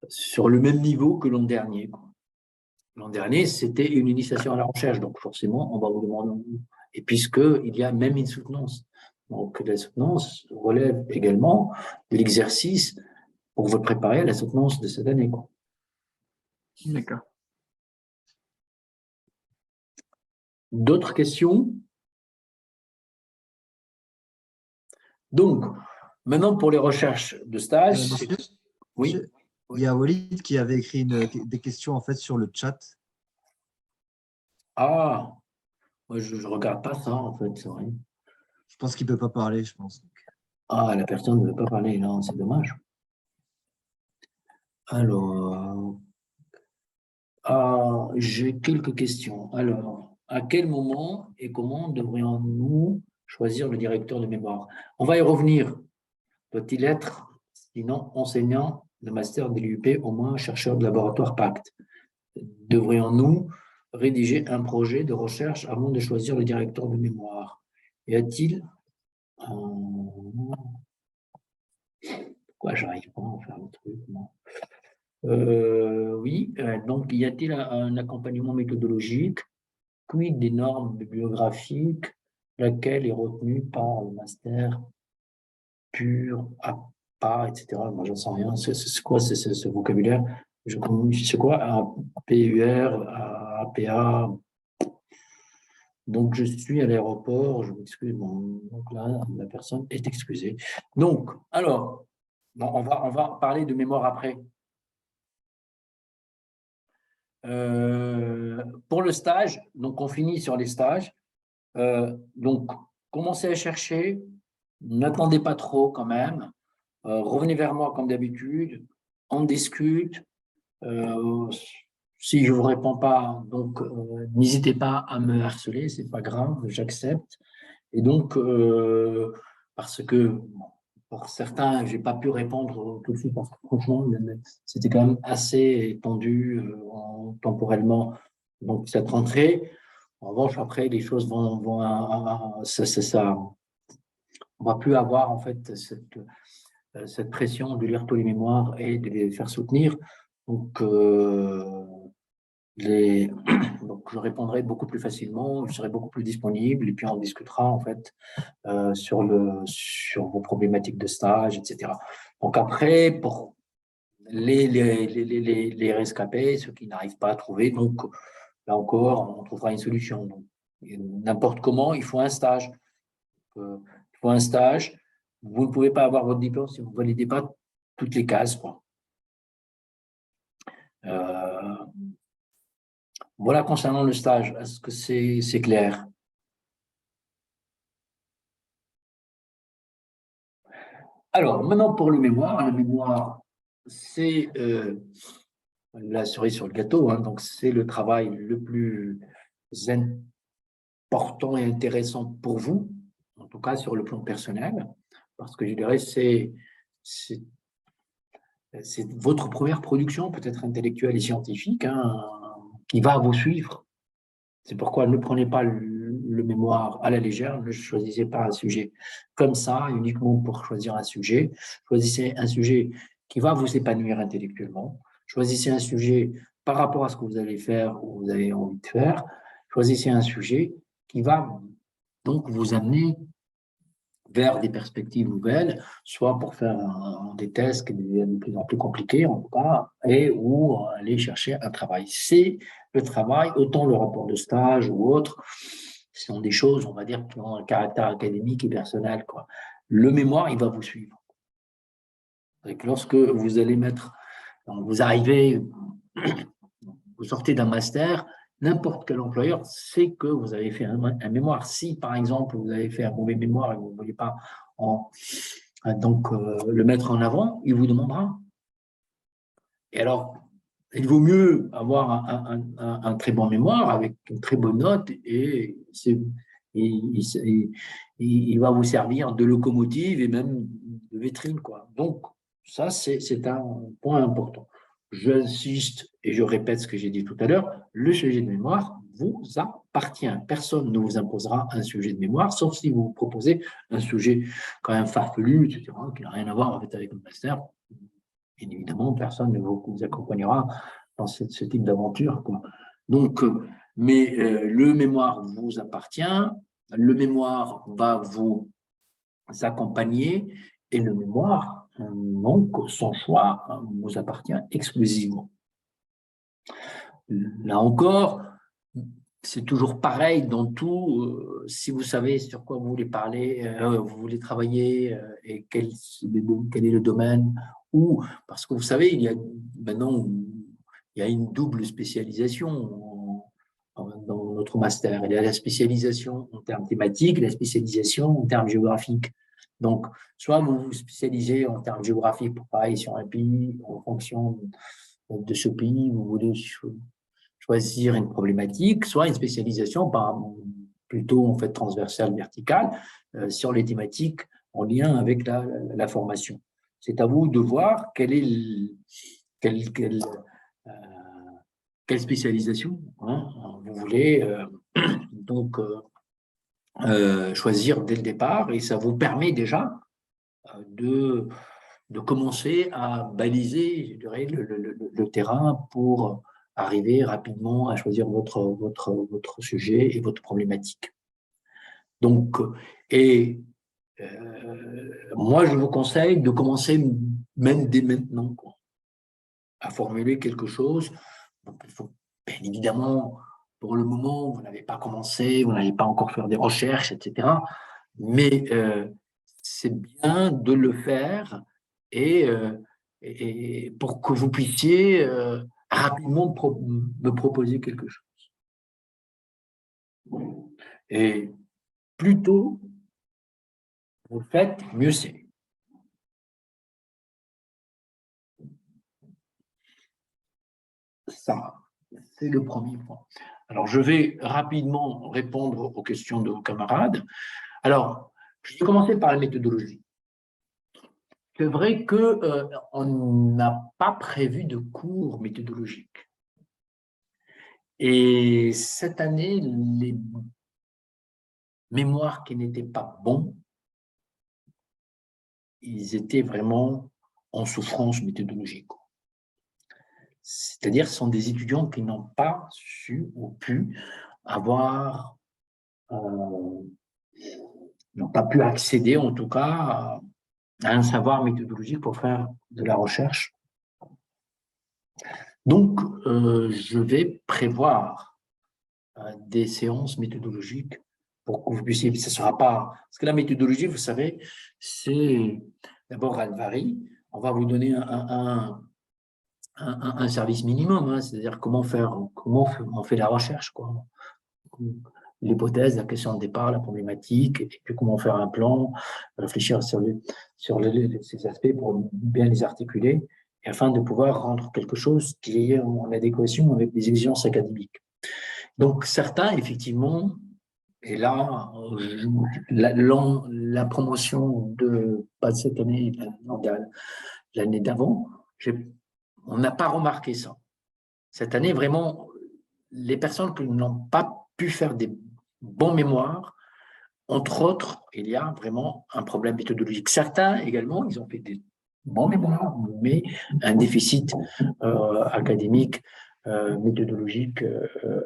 sur le même niveau que l'an dernier, quoi. L'an dernier, c'était une initiation à la recherche, donc forcément, on va vous demander. Et puisqu'il y a même une soutenance. Donc, la soutenance relève également de l'exercice pour vous préparer à la soutenance de cette année, quoi. D'accord. D'autres questions? Donc, maintenant pour les recherches de stage. Monsieur, Oui. monsieur, il y a Walid qui avait écrit des questions en fait sur le chat. Ah, moi je ne regarde pas ça en fait, c'est vrai. Je pense qu'il ne peut pas parler, je pense. Ah, la personne ne veut pas parler, non, c'est dommage. Alors, j'ai quelques questions. Alors, à quel moment et comment devrions-nous choisir le directeur de mémoire? On va y revenir. Doit-il être, sinon, enseignant de master de l'UP, au moins chercheur de laboratoire PACT? Devrions-nous rédiger un projet de recherche avant de choisir le directeur de mémoire? Y a-t-il pourquoi j'arrive pas à faire le truc, non? Oui, donc y a-t-il un accompagnement méthodologique? Quid des normes bibliographiques? Laquelle est retenue par le master pur, à part, etc. Moi, j'en sais rien. C'est quoi ce vocabulaire? C'est quoi un PUR, APA? Donc, je suis à l'aéroport, je m'excuse. Bon, donc là, la personne est excusée. Donc, alors, bon, on va parler de mémoire après. Pour le stage, donc on finit sur les stages. Donc, commencez à chercher, n'attendez pas trop quand même. Revenez vers moi comme d'habitude, on discute. Si je ne vous réponds pas, donc n'hésitez pas à me harceler, c'est pas grave, j'accepte. Et donc, parce que bon, pour certains, j'ai pas pu répondre tout de suite parce que franchement, c'était quand même assez tendu temporellement. Donc, cette rentrée, en revanche, après, les choses on va plus avoir en fait cette pression de lire tous les mémoires et de les faire soutenir. Donc, donc je répondrai beaucoup plus facilement, je serai beaucoup plus disponible et puis on discutera en fait sur vos problématiques de stage, etc. Donc après, pour les rescapés, ceux qui n'arrivent pas à trouver, donc là encore, on trouvera une solution. Donc, n'importe comment, il faut un stage. Il faut un stage. Vous ne pouvez pas avoir votre diplôme si vous ne validez pas toutes les cases, quoi. Voilà concernant le stage. Est-ce que c'est clair? Alors, maintenant pour le mémoire, c'est la cerise sur le gâteau, hein, donc c'est le travail le plus important et intéressant pour vous, en tout cas sur le plan personnel, parce que je dirais c'est votre première production, peut-être intellectuelle et scientifique, hein, qui va vous suivre. C'est pourquoi ne prenez pas le mémoire à la légère. Ne choisissez pas un sujet comme ça, uniquement pour choisir un sujet. Choisissez un sujet qui va vous épanouir intellectuellement. Choisissez un sujet par rapport à ce que vous allez faire ou vous avez envie de faire. Choisissez un sujet qui va donc vous amener vers des perspectives nouvelles, soit pour faire des tests qui deviennent de plus en plus compliqués, en tout cas, et ou aller chercher un travail. C'est le travail, autant le rapport de stage ou autre, ce sont des choses, on va dire, qui ont un caractère académique et personnel, quoi. Le mémoire, il va vous suivre. Donc, lorsque vous allez mettre, vous arrivez, vous sortez d'un master, n'importe quel employeur sait que vous avez fait un mémoire. Si, par exemple, vous avez fait un mauvais mémoire et vous ne voulez pas le mettre en avant, il vous demandera. Et alors, il vaut mieux avoir un très bon mémoire avec une très bonne note et il va vous servir de locomotive et même de vitrine, quoi. Donc, ça, c'est un point important. J'insiste et je répète ce que j'ai dit tout à l'heure, le sujet de mémoire vous appartient. Personne ne vous imposera un sujet de mémoire, sauf si vous proposez un sujet quand même farfelu, etc., qui n'a rien à voir avec le master. Bien évidemment, personne ne vous accompagnera dans ce type d'aventure, quoi. Donc, le mémoire vous appartient, le mémoire va vous accompagner et le mémoire, donc, son choix vous appartient exclusivement. Là encore, c'est toujours pareil dans tout. Si vous savez sur quoi vous voulez parler, vous voulez travailler et quel est le domaine, ou parce que vous savez, maintenant il y a une double spécialisation dans notre master. Il y a la spécialisation en termes thématiques, la spécialisation en termes géographiques. Donc, soit vous vous spécialisez en termes géographiques pour travailler sur un pays en fonction de ce pays, vous voulez choisir une problématique, soit une spécialisation plutôt en fait transversale, verticale, sur les thématiques en lien avec la formation. C'est à vous de voir quelle spécialisation vous voulez choisir dès le départ, et ça vous permet déjà de commencer à baliser, je dirais, le terrain pour arriver rapidement à choisir votre sujet et votre problématique. Donc, moi, je vous conseille de commencer même dès maintenant, quoi, à formuler quelque chose. Donc, il faut, bien évidemment, pour le moment, vous n'avez pas commencé, vous n'allez pas encore faire des recherches, etc. Mais c'est bien de le faire et pour que vous puissiez rapidement me proposer quelque chose. Et plus tôt vous le faites, mieux c'est. Ça, c'est le premier point. Alors, je vais rapidement répondre aux questions de vos camarades. Alors, je vais commencer par la méthodologie. C'est vrai qu'on n'a pas prévu de cours méthodologiques. Et cette année, les mémoires qui n'étaient pas bons, ils étaient vraiment en souffrance méthodologique. C'est-à-dire, ce sont des étudiants qui n'ont pas su ou pu avoir, n'ont pas pu accéder en tout cas à un savoir méthodologique pour faire de la recherche. Donc, je vais prévoir des séances méthodologiques pour que vous puissiez, ça sera pas, parce que la méthodologie, vous savez, c'est d'abord, elle varie. On va vous donner un service minimum, hein, c'est-à-dire comment on fait la recherche, quoi. L'hypothèse, la question de départ, la problématique, et puis comment faire un plan, réfléchir sur ces aspects pour bien les articuler, et afin de pouvoir rendre quelque chose qui est en adéquation avec les exigences académiques. Donc, certains, effectivement, et là, la promotion pas de cette année, l'année d'avant, on n'a pas remarqué ça. Cette année, vraiment, les personnes qui n'ont pas pu faire des bon mémoire. Entre autres, il y a vraiment un problème méthodologique. Certains également, ils ont fait des bons mémoires, mais un déficit académique, méthodologique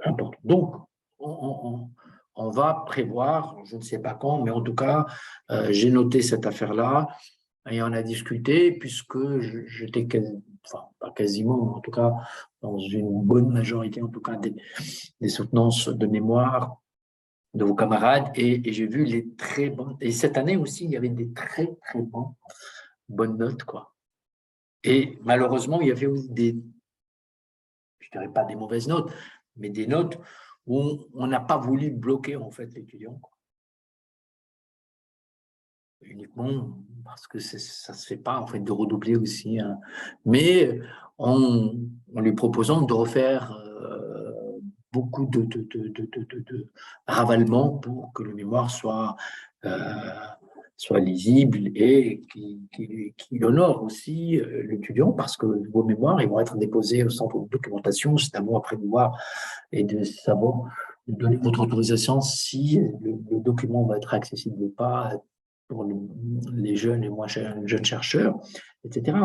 important. Donc, on va prévoir, je ne sais pas quand, mais en tout cas, j'ai noté cette affaire-là et on a discuté puisque j'étais enfin, pas quasiment, mais en tout cas, dans une bonne majorité, en tout cas, des soutenances de mémoire de vos camarades et j'ai vu les très bonnes. Et cette année aussi, il y avait des très, très bonnes notes, quoi. Et malheureusement, il y avait aussi je dirais pas des mauvaises notes, mais des notes où on n'a pas voulu bloquer, en fait, l'étudiant, quoi. Uniquement parce que ça se fait pas, en fait, de redoubler aussi, hein. Mais en lui proposant de refaire beaucoup de ravalement pour que le mémoire soit lisible et qui honore aussi l'étudiant, parce que vos mémoires, ils vont être déposés au centre de documentation. C'est à vous après de voir et de savoir, de donner votre autorisation si le document va être accessible ou pas pour les jeunes et moins jeunes chercheurs, etc.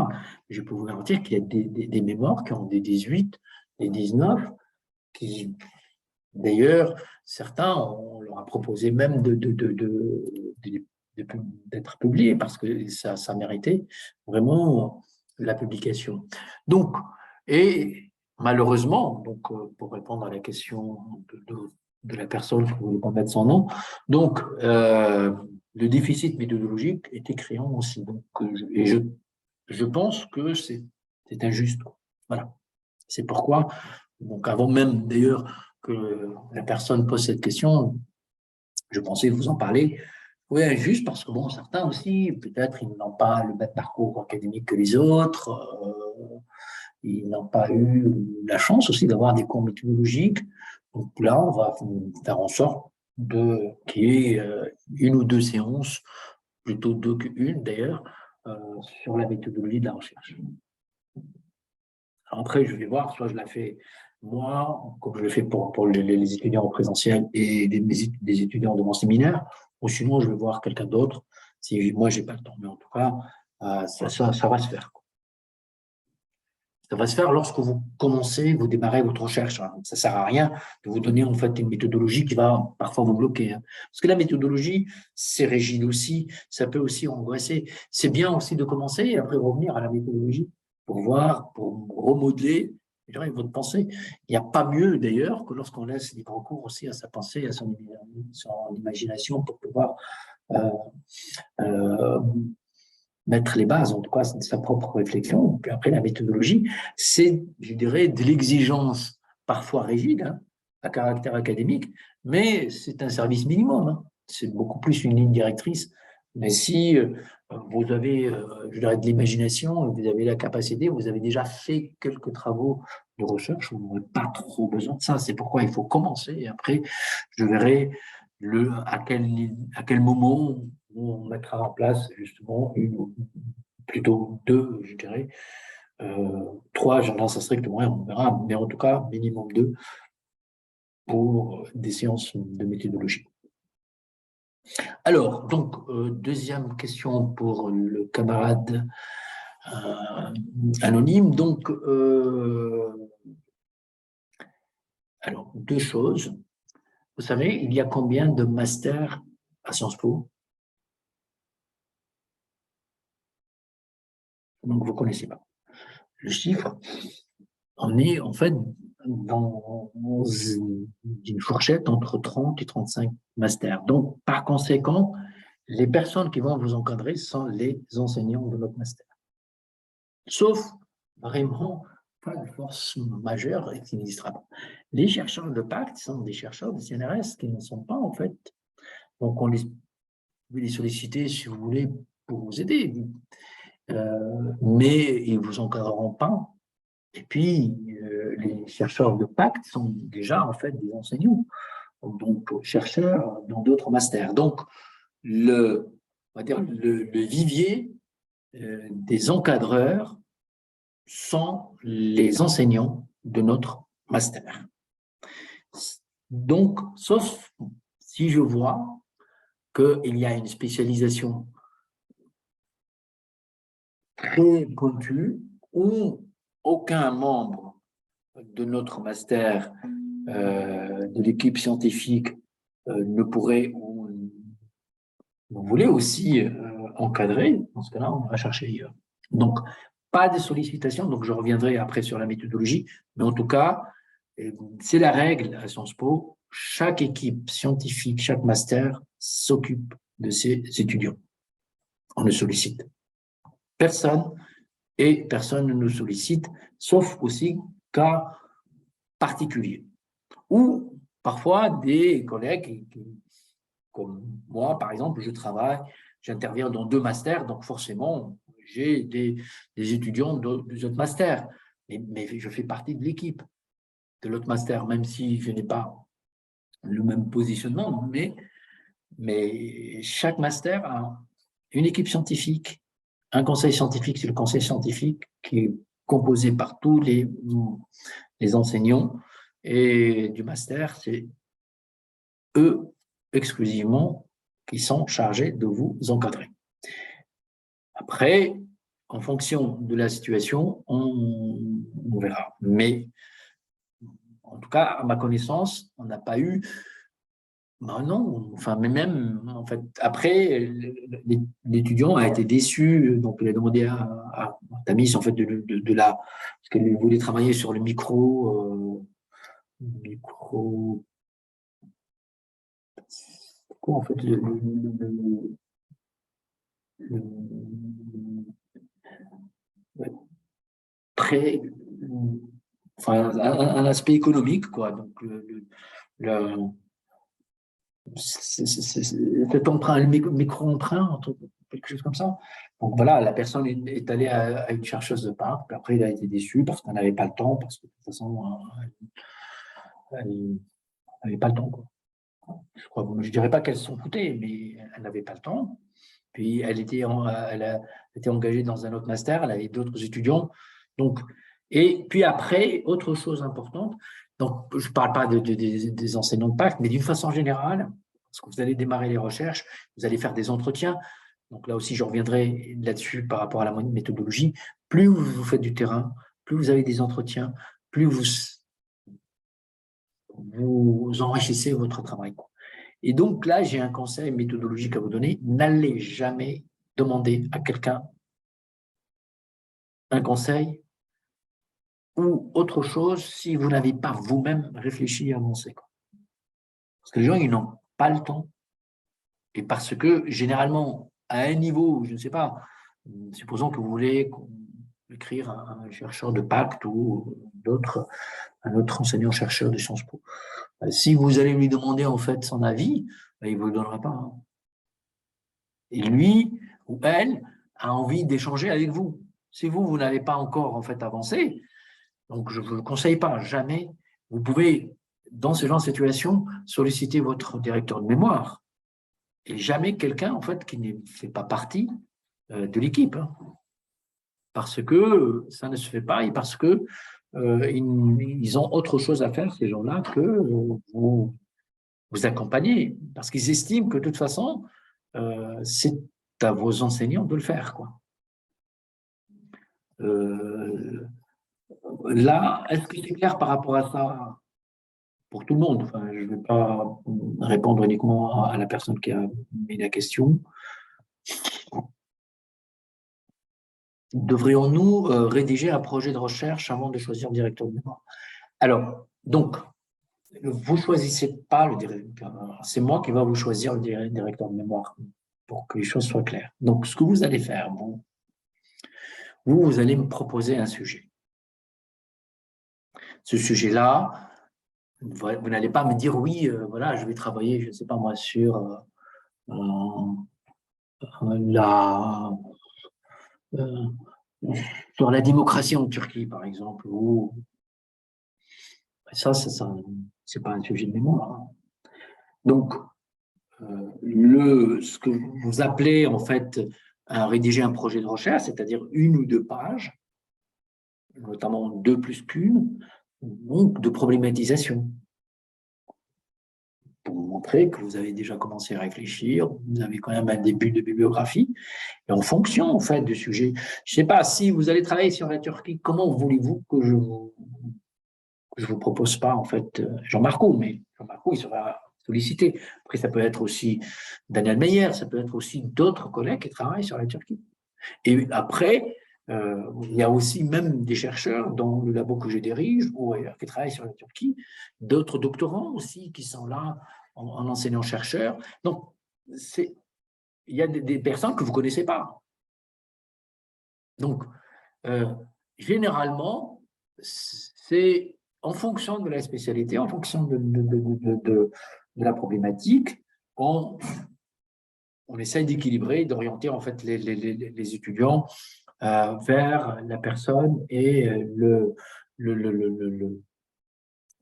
Je peux vous garantir qu'il y a des mémoires qui ont des 18, des 19, qui, d'ailleurs, certains, on leur a proposé même d'être publiés parce que ça méritait vraiment la publication. Donc, et malheureusement, donc, pour répondre à la question de la personne qui ne voulait pas mettre son nom, donc, le déficit méthodologique était criant aussi. Donc, et je pense que c'est injuste. Voilà. C'est pourquoi, donc avant même d'ailleurs que la personne pose cette question, je pensais vous en parler. Oui, injuste parce que bon, certains aussi, peut-être, ils n'ont pas le même parcours académique que les autres, ils n'ont pas eu la chance aussi d'avoir des cours méthodologiques. Donc là, on va faire en sorte qu'il y ait une ou deux séances, plutôt deux qu'une d'ailleurs, sur la méthodologie de la recherche. Après, je vais voir, soit je la fais moi, comme je le fais pour les étudiants en présentiel et des étudiants de mon séminaire, ou sinon je vais voir quelqu'un d'autre si moi j'ai pas le temps. Mais en tout cas, ça va se faire. Ça va se faire lorsque vous commencez, vous démarrez votre recherche. Ça sert à rien de vous donner en fait une méthodologie qui va parfois vous bloquer. Parce que la méthodologie, c'est rigide aussi, ça peut aussi angoisser. C'est bien aussi de commencer et après revenir à la méthodologie pour voir, pour remodeler votre pensée. Il n'y a pas mieux d'ailleurs que lorsqu'on laisse libre cours aussi à sa pensée, à son imagination pour pouvoir mettre les bases, en tout cas, de sa propre réflexion. Puis après, la méthodologie, c'est, je dirais, de l'exigence parfois rigide, hein, à caractère académique, mais c'est un service minimum. Hein. C'est beaucoup plus une ligne directrice. Mais si vous avez, je dirais, de l'imagination, vous avez la capacité, vous avez déjà fait quelques travaux de recherche, vous n'aurez pas trop besoin de ça. C'est pourquoi il faut commencer. Et après, je verrai à quel moment on mettra en place justement plutôt deux, je dirais. 3, j'en lance strictement rien, on verra, mais en tout cas, minimum 2 pour des séances de méthodologie. Alors, donc, deuxième question pour le camarade anonyme. Donc, alors, deux choses. Vous savez, il y a combien de masters à Sciences Po? Donc, vous ne connaissez pas le chiffre. On est en fait dans une fourchette entre 30 et 35 masters. Donc, par conséquent, les personnes qui vont vous encadrer sont les enseignants de notre master. Sauf vraiment pas de force majeure et qui n'existera pas. Les chercheurs de pacte sont des chercheurs de CNRS qui ne sont pas en fait. Donc, vous les solliciter si vous voulez pour vous aider. Mais ils ne vous encadreront pas. Et puis, les chercheurs de pacte sont déjà en fait des enseignants, donc chercheurs dans d'autres masters. Donc, on va dire le vivier des encadreurs sont les enseignants de notre master. Donc, sauf si je vois qu'il y a une spécialisation très pointue où aucun membre de notre master, de l'équipe scientifique, ne pourrait ou vous voulez aussi encadrer, dans ce cas-là, on va chercher ailleurs. Donc, pas de sollicitation, donc je reviendrai après sur la méthodologie, mais en tout cas, c'est la règle à Sciences Po, chaque équipe scientifique, chaque master s'occupe de ses étudiants. On ne sollicite personne et personne ne nous sollicite, sauf aussi cas particuliers. Ou parfois des collègues comme moi, par exemple, j'interviens dans 2 masters, donc forcément, j'ai des étudiants de autres masters, mais je fais partie de l'équipe de l'autre master, même si je n'ai pas le même positionnement, mais chaque master a une équipe scientifique, un conseil scientifique, c'est le conseil scientifique qui est composé par tous les enseignants, et du master, c'est eux exclusivement qui sont chargés de vous encadrer. Après, en fonction de la situation, on verra. Mais en tout cas, à ma connaissance, on n'a pas eu. Ben non, enfin, mais même, en fait, après, l'étudiant a été déçu, donc il a demandé à Tamis, en fait, parce qu'elle voulait travailler sur le micro, quoi, en fait, très, enfin, un aspect économique, quoi. Donc, cet emprunt, le micro-emprunt, quelque chose comme ça. Donc voilà, la personne est allée à une chercheuse de parc, puis après, il a été déçu parce qu'elle n'avait pas le temps, parce que de toute façon, elle n'avait pas le temps, quoi. Je ne dirais pas qu'elle s'en foutait, mais elle n'avait pas le temps. Puis elle a été engagée dans un autre master, elle avait d'autres étudiants. Donc, et puis après, autre chose importante, donc je ne parle pas des enseignants de PAC, mais d'une façon générale, parce que vous allez démarrer les recherches, vous allez faire des entretiens. Donc là aussi, je reviendrai là-dessus par rapport à la méthodologie. Plus vous faites du terrain, plus vous avez des entretiens, plus vous enrichissez votre travail. Et donc là, j'ai un conseil méthodologique à vous donner. N'allez jamais demander à quelqu'un un conseil ou autre chose si vous n'avez pas vous-même réfléchi et avancé. Parce que les gens, ils n'ont pas le temps. Et parce que généralement, à un niveau, je ne sais pas, supposons que vous voulez écrire un chercheur de Pacte ou un autre enseignant-chercheur de Sciences Po. Si vous allez lui demander en fait son avis, il ne vous le donnera pas. Et lui ou elle a envie d'échanger avec vous. Si vous n'avez pas encore en fait avancé, donc je ne vous le conseille pas, jamais. Vous pouvez, dans ce genre de situation, solliciter votre directeur de mémoire. Et jamais quelqu'un en fait qui ne fait pas partie de l'équipe. Parce que ça ne se fait pas et parce que ils ont autre chose à faire, ces gens-là, que vous accompagner. Parce qu'ils estiment que de toute façon, c'est à vos enseignants de le faire, quoi. Là, est-ce que c'est clair par rapport à ça pour tout le monde? Enfin, je ne vais pas répondre uniquement à la personne qui a mis la question. Devrions-nous rédiger un projet de recherche avant de choisir le directeur de mémoire? Alors, donc, vous ne choisissez pas le directeur, c'est moi qui vais vous choisir le directeur de mémoire pour que les choses soient claires. Donc, ce que vous allez faire, vous allez me proposer un sujet. Ce sujet-là, vous n'allez pas me dire oui, voilà, je vais travailler, je ne sais pas moi, sur la démocratie en Turquie, par exemple, ou ça c'est pas un sujet de mémoire. Donc, ce que vous appelez en fait à rédiger un projet de recherche, c'est-à-dire 1 ou 2 pages, notamment 2 plus qu'une, donc de problématisation. pour vous montrer que vous avez déjà commencé à réfléchir, vous avez quand même un début de bibliographie, et en fonction, en fait, du sujet. Je ne sais pas, si vous allez travailler sur la Turquie, comment voulez-vous que je vous propose pas, en fait, Jean Marco, mais Jean Marco, il sera sollicité. Après, ça peut être aussi Daniel Meyer, ça peut être aussi d'autres collègues qui travaillent sur la Turquie. Et après, il y a aussi même des chercheurs dans le labo que je dirige ou ailleurs qui travaillent sur la Turquie, d'autres doctorants aussi qui sont là en enseignant-chercheurs. Donc, il y a des personnes que vous ne connaissez pas. Donc, généralement, c'est en fonction de la spécialité, en fonction de la problématique, on essaye d'équilibrer, d'orienter en fait les étudiants vers la personne et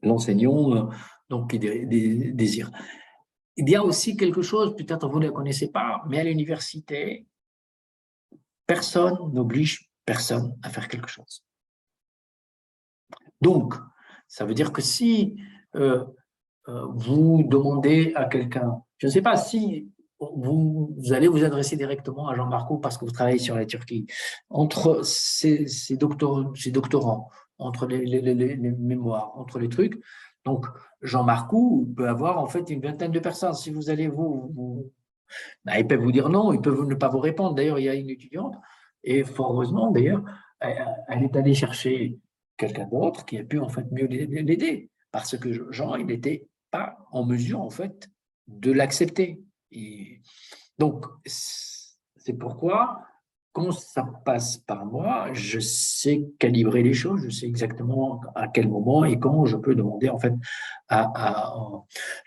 l'enseignant donc qui désire. Il y a aussi quelque chose, peut-être vous ne la connaissez pas, mais à l'université, personne n'oblige personne à faire quelque chose. Donc, ça veut dire que si vous demandez à quelqu'un, je ne sais pas si vous allez vous adresser directement à Jean Marco parce que vous travaillez sur la Turquie, entre ces doctorants, entre les mémoires, entre les trucs, donc Jean Marco peut avoir en fait une vingtaine de personnes. Si vous allez ils peuvent vous dire non, ils peuvent ne pas vous répondre. D'ailleurs, il y a une étudiante, et fort heureusement d'ailleurs, elle est allée chercher quelqu'un d'autre qui a pu en fait mieux l'aider, parce que Jean, il n'était pas en mesure en fait de l'accepter. Donc, c'est pourquoi, quand ça passe par moi, je sais calibrer les choses, je sais exactement à quel moment et comment je peux demander en fait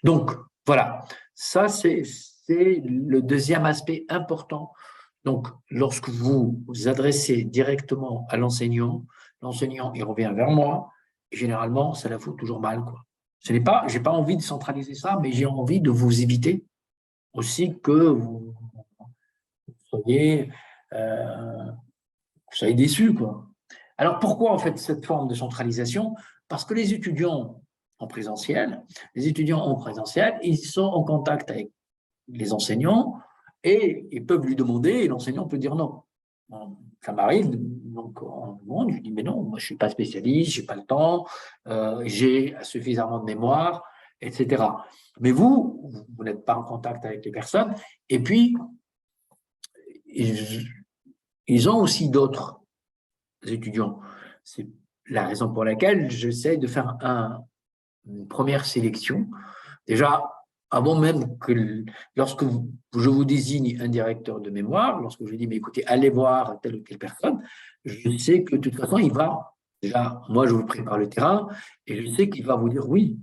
Donc, voilà, ça c'est le deuxième aspect important. Donc, lorsque vous vous adressez directement à l'enseignant, l'enseignant, il revient vers moi, et généralement, ça la fout toujours mal, quoi. Je n'ai pas envie de centraliser ça, mais j'ai envie de vous éviter aussi que vous soyez, déçus, quoi. Alors, pourquoi, en fait, cette forme de centralisation? Parce que les étudiants en présentiel, ils sont en contact avec les enseignants et ils peuvent lui demander et l'enseignant peut dire non. Ça m'arrive, donc on demande, je dis mais non, moi je ne suis pas spécialiste, je n'ai pas le temps, j'ai suffisamment de mémoire, etc. Mais vous n'êtes pas en contact avec les personnes et puis ils ont aussi d'autres étudiants. C'est la raison pour laquelle j'essaie de faire une première sélection. Déjà, avant même que, lorsque je vous désigne un directeur de mémoire, lorsque je dis, mais écoutez, allez voir telle ou telle personne, je sais que de toute façon, il va, déjà, moi, je vous prépare le terrain, et je sais qu'il va vous dire oui.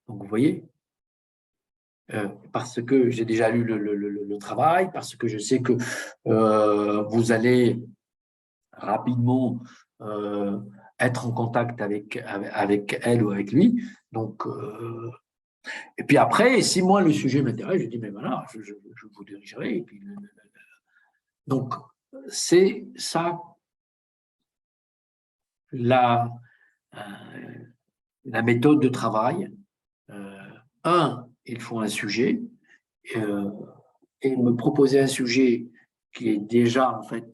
Donc, vous voyez, parce que j'ai déjà lu le travail, parce que je sais que vous allez rapidement être en contact avec elle ou avec lui. Donc, et puis après, si moi le sujet m'intéresse, je dis mais voilà, je vous dirigerai. Et puis, donc, c'est ça la méthode de travail. Il faut un sujet et me proposer un sujet qui est déjà en fait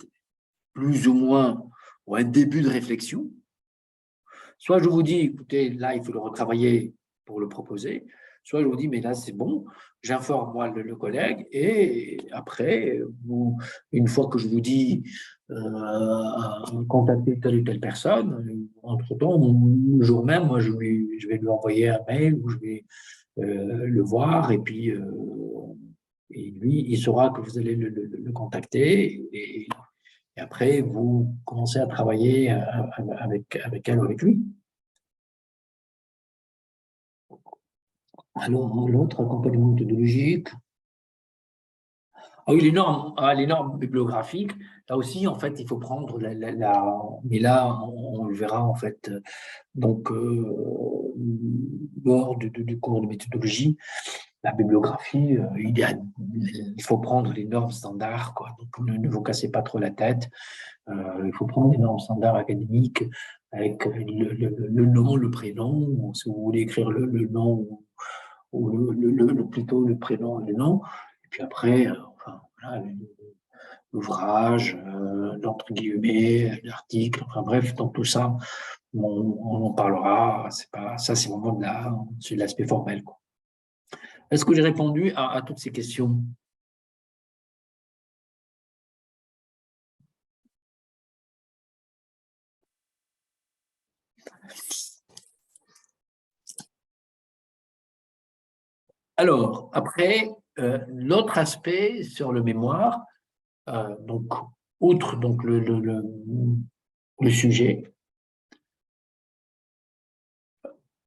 plus ou moins ou un début de réflexion. Soit je vous dis, écoutez, là, il faut le retravailler pour le proposer. Soit je vous dis, mais là, c'est bon, j'informe moi le collègue et après, une fois que je vous dis contacter telle ou telle personne, entre-temps, le jour même, moi, je vais lui envoyer un mail ou je vais le voir et puis et lui, il saura que vous allez le contacter et après, vous commencez à travailler avec elle ou avec lui. Alors, l'autre accompagnement méthodologique. Ah oui, les normes bibliographiques, là aussi, en fait, il faut prendre mais là, on le verra, en fait, donc, lors du cours de méthodologie, la bibliographie, il faut prendre les normes standards, quoi. Donc, ne vous cassez pas trop la tête. Il faut prendre les normes standards académiques avec le nom, le prénom. Si vous voulez écrire le nom ou plutôt le prénom et le nom. Et puis après, enfin, voilà, l'ouvrage, l'entre guillemets, l'article, enfin bref, donc tout ça, on en parlera. C'est pas, ça, c'est vraiment c'est de l'aspect formel, quoi. Est-ce que j'ai répondu à toutes ces questions? Alors, après, l'autre aspect sur le mémoire, donc, outre donc, le sujet,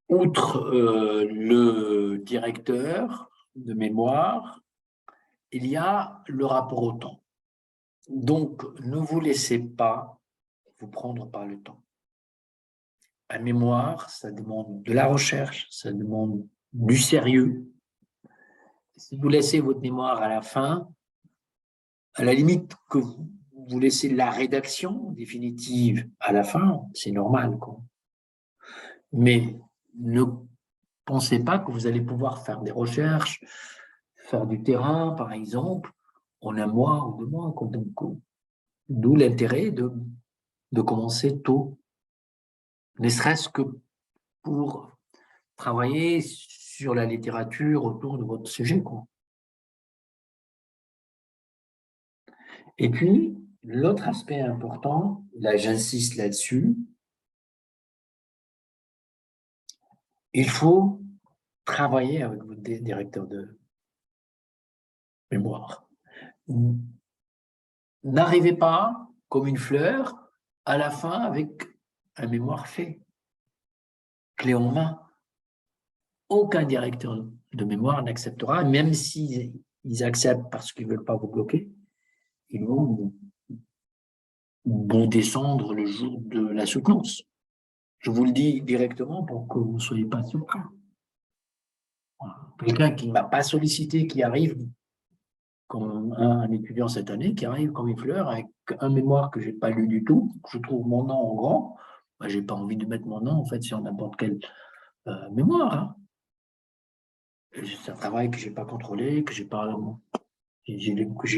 outre le directeur de mémoire, il y a le rapport au temps. Donc, ne vous laissez pas vous prendre par le temps. La mémoire, ça demande de la recherche, ça demande du sérieux. Si vous laissez votre mémoire à la fin, à la limite que vous laissez la rédaction définitive à la fin, c'est normal, quoi. Mais ne pensez pas que vous allez pouvoir faire des recherches, faire du terrain, par exemple, en 1 mois ou 2 mois. D'où l'intérêt de commencer tôt, ne serait-ce que pour travailler sur la littérature autour de votre sujet, quoi. Et puis, l'autre aspect important, là j'insiste là-dessus, il faut travailler avec votre directeur de mémoire. N'arrivez pas comme une fleur à la fin avec un mémoire fait, clé en main. Aucun directeur de mémoire n'acceptera, même s'ils acceptent parce qu'ils ne veulent pas vous bloquer, ils vont vous descendre le jour de la soutenance. Je vous le dis directement pour que vous ne soyez pas surpris. Quelqu'un qui ne m'a pas sollicité, qui arrive comme un étudiant cette année, qui arrive comme une fleur avec un mémoire que je n'ai pas lu du tout, je trouve mon nom en grand, moi, je n'ai pas envie de mettre mon nom en fait sur n'importe quel mémoire. Hein. C'est un travail que je n'ai pas contrôlé, que j'ai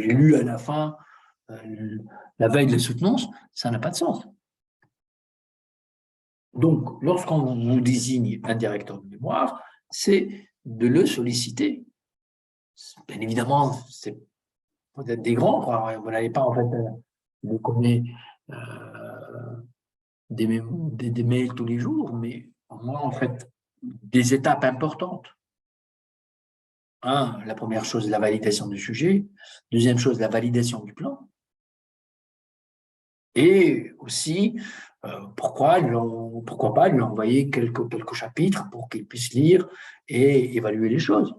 lu à la fin, la veille de la soutenance, ça n'a pas de sens. Donc, lorsqu'on vous désigne un directeur de mémoire, c'est de le solliciter. Bien évidemment, c'est peut-être des grands, quoi. Vous n'allez pas, en fait, vous connaissez des mails tous les jours, mais au moins, en fait, des étapes importantes. La première chose, la validation du sujet. Deuxième chose, la validation du plan. Et aussi, pourquoi pas lui envoyer quelques chapitres pour qu'il puisse lire et évaluer les choses.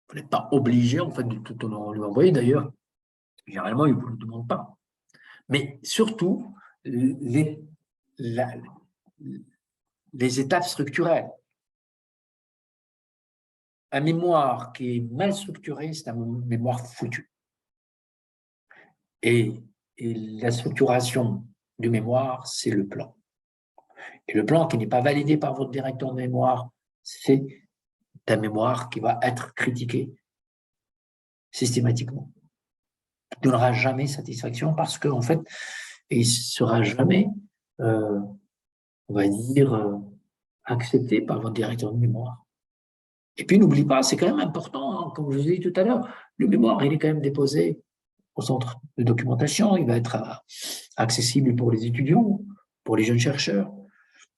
Vous n'êtes pas obligé, en fait, de tout lui envoyer, d'ailleurs. Généralement, il ne vous le demande pas. Mais surtout, les étapes structurelles. Un mémoire qui est mal structuré, c'est un mémoire foutu. Et la structuration du mémoire, c'est le plan. Et le plan qui n'est pas validé par votre directeur de mémoire, c'est un mémoire qui va être critiqué systématiquement. Il ne donnera jamais satisfaction parce qu'en fait, il ne sera jamais, on va dire, accepté par votre directeur de mémoire. Et puis, n'oublie pas, c'est quand même important, hein, comme je vous ai dit tout à l'heure, le mémoire, il est quand même déposé au centre de documentation, il va être accessible pour les étudiants, pour les jeunes chercheurs.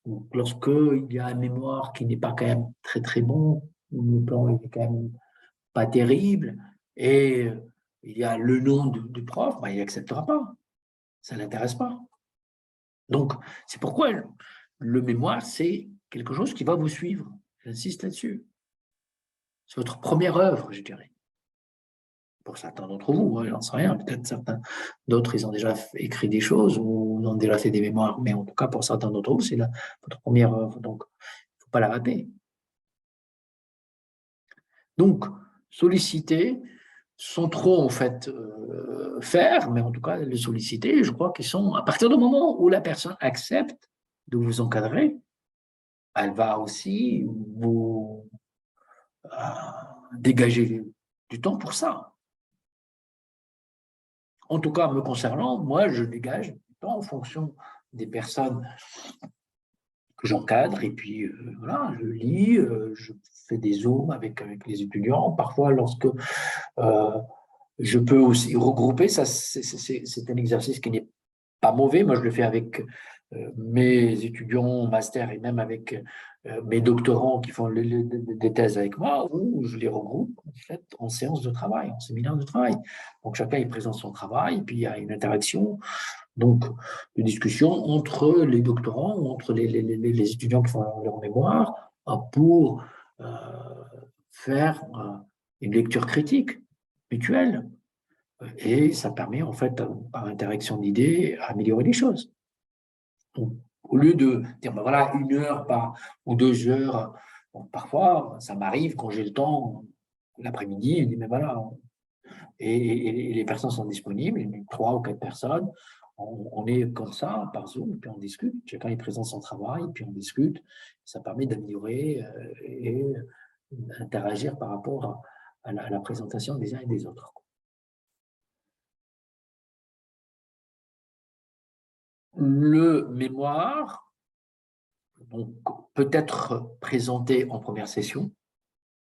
Donc, lorsqu'il y a un mémoire qui n'est pas quand même très très bon, le plan n'est quand même pas terrible, et il y a le nom du prof, il n'acceptera pas. Ça ne l'intéresse pas. Donc, c'est pourquoi le mémoire, c'est quelque chose qui va vous suivre. J'insiste là-dessus. C'est votre première œuvre, je dirais. Pour certains d'entre vous, j'en sais rien. Peut-être certains d'autres, ils ont déjà écrit des choses ou ont déjà fait des mémoires. Mais en tout cas, pour certains d'entre vous, c'est votre première œuvre. Donc, il ne faut pas la rater. Donc, solliciter, sans trop en fait faire, mais en tout cas, le solliciter, je crois qu'ils sont, à partir du moment où la personne accepte de vous encadrer, elle va aussi vous dégager du temps pour ça. En tout cas, me concernant, moi, je dégage du temps en fonction des personnes que j'encadre, et puis voilà, je lis, je fais des zooms avec les étudiants. Parfois, lorsque je peux aussi regrouper, ça, c'est un exercice qui n'est pas mauvais. Moi, je le fais avec mes étudiants en master et même avec mes doctorants qui font des thèses avec moi, où je les regroupe en fait en séance de travail, en séminaire de travail. Donc, chacun y présente son travail, puis il y a une interaction, donc de discussion entre les doctorants ou entre les étudiants qui font leur mémoire pour faire une lecture critique mutuelle. Et ça permet, en fait, par interaction d'idées, d'améliorer les choses. Donc, au lieu de dire, ben voilà, 1 heure ou 2 heures, bon, parfois, ça m'arrive quand j'ai le temps, l'après-midi, je dis, mais voilà, et les personnes sont disponibles, 3 ou 4 personnes, on est comme ça, par Zoom, puis on discute, chacun est présent son travail, puis on discute, ça permet d'améliorer et d'interagir par rapport à la présentation des uns et des autres. Le mémoire peut être présenté en première session,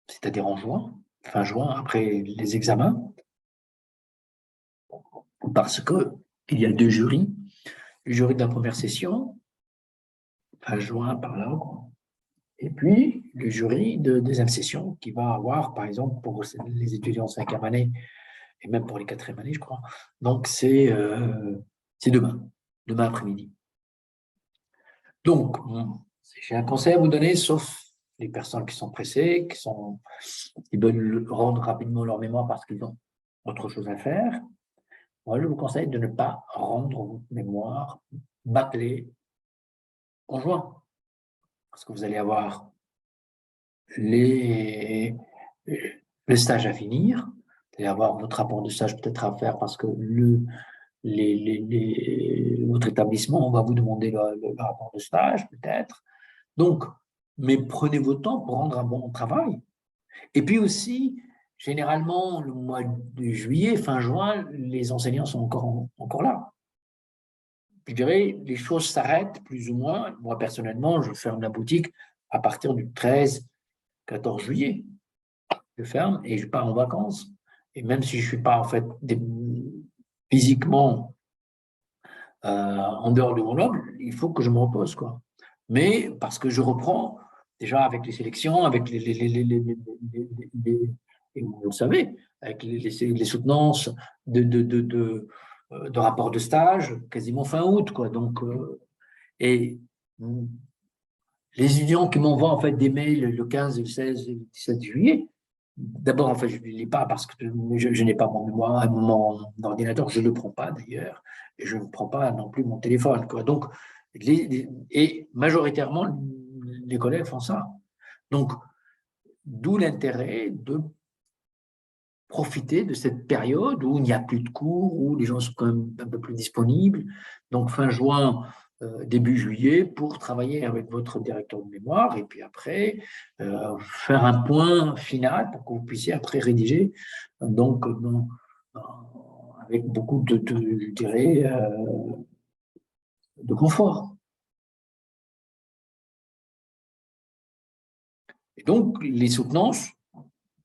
c'est-à-dire en juin, fin juin, après les examens, parce qu'il y a 2 jurys. Le jury de la première session, fin juin, par là, et puis le jury de deuxième session, qui va avoir, par exemple, pour les étudiants en 5e année, et même pour les 4e années, je crois. Donc, c'est demain après-midi. Donc, j'ai un conseil à vous donner, sauf les personnes qui sont pressées, qui veulent rendre rapidement leur mémoire parce qu'ils ont autre chose à faire. Moi, je vous conseille de ne pas rendre votre mémoire bâclée en juin, parce que vous allez avoir le stage à finir, vous allez avoir votre rapport de stage peut-être à faire parce que votre établissement va vous demander le rapport de stage, peut-être. Donc, mais prenez votre temps pour rendre un bon travail. Et puis aussi, généralement, le mois de juillet, fin juin, les enseignants sont encore là. Je dirais, les choses s'arrêtent plus ou moins. Moi, personnellement, je ferme la boutique à partir du 13-14 juillet. Je ferme et je pars en vacances. Et même si je ne suis pas, en fait, physiquement en dehors de mon œuvre, il faut que je me repose, quoi. Mais parce que je reprends déjà avec les sélections, avec et vous le savez, avec les soutenances de rapports de stage, quasiment fin août, quoi. Donc, et les étudiants qui m'envoient en fait des mails le 15, le 16 et le 17 juillet, d'abord, en fait, je ne les lis pas parce que je n'ai pas mon mémoire, mon ordinateur, je ne le prends pas d'ailleurs, et je ne prends pas non plus mon téléphone, quoi. Donc, et majoritairement, les collègues font ça. Donc, d'où l'intérêt de profiter de cette période où il n'y a plus de cours, où les gens sont quand même un peu plus disponibles. Donc, fin juin, début juillet, pour travailler avec votre directeur de mémoire et puis après, faire un point final pour que vous puissiez après rédiger, donc, avec beaucoup je dirais, de confort. Et donc, les soutenances,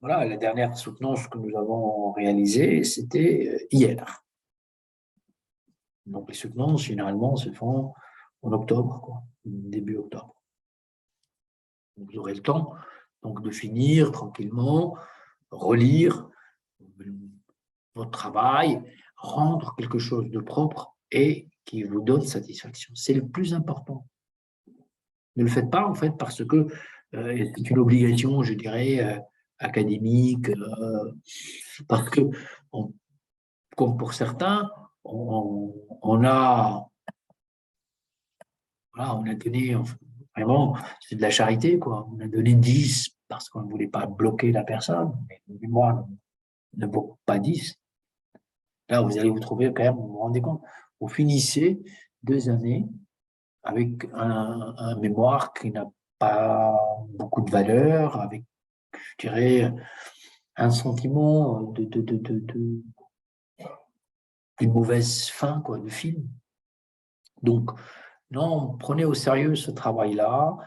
voilà, la dernière soutenance que nous avons réalisée, c'était hier. Donc, les soutenances, généralement, se font en octobre, quoi, début octobre. Donc, vous aurez le temps donc, de finir tranquillement, relire votre travail, rendre quelque chose de propre et qui vous donne satisfaction. C'est le plus important. Ne le faites pas, en fait, parce que c'est une obligation, je dirais, académique, parce que, comme pour certains, on a donné, vraiment, c'est de la charité, quoi. On a donné 10 parce qu'on ne voulait pas bloquer la personne, mais le mémoire ne vaut pas 10. Là, vous allez vous trouver quand même, vous vous rendez compte, vous finissez 2 années avec un mémoire qui n'a pas beaucoup de valeur, avec je dirais, un sentiment d'une mauvaise fin, quoi, de film. Donc, non, prenez au sérieux ce travail-là,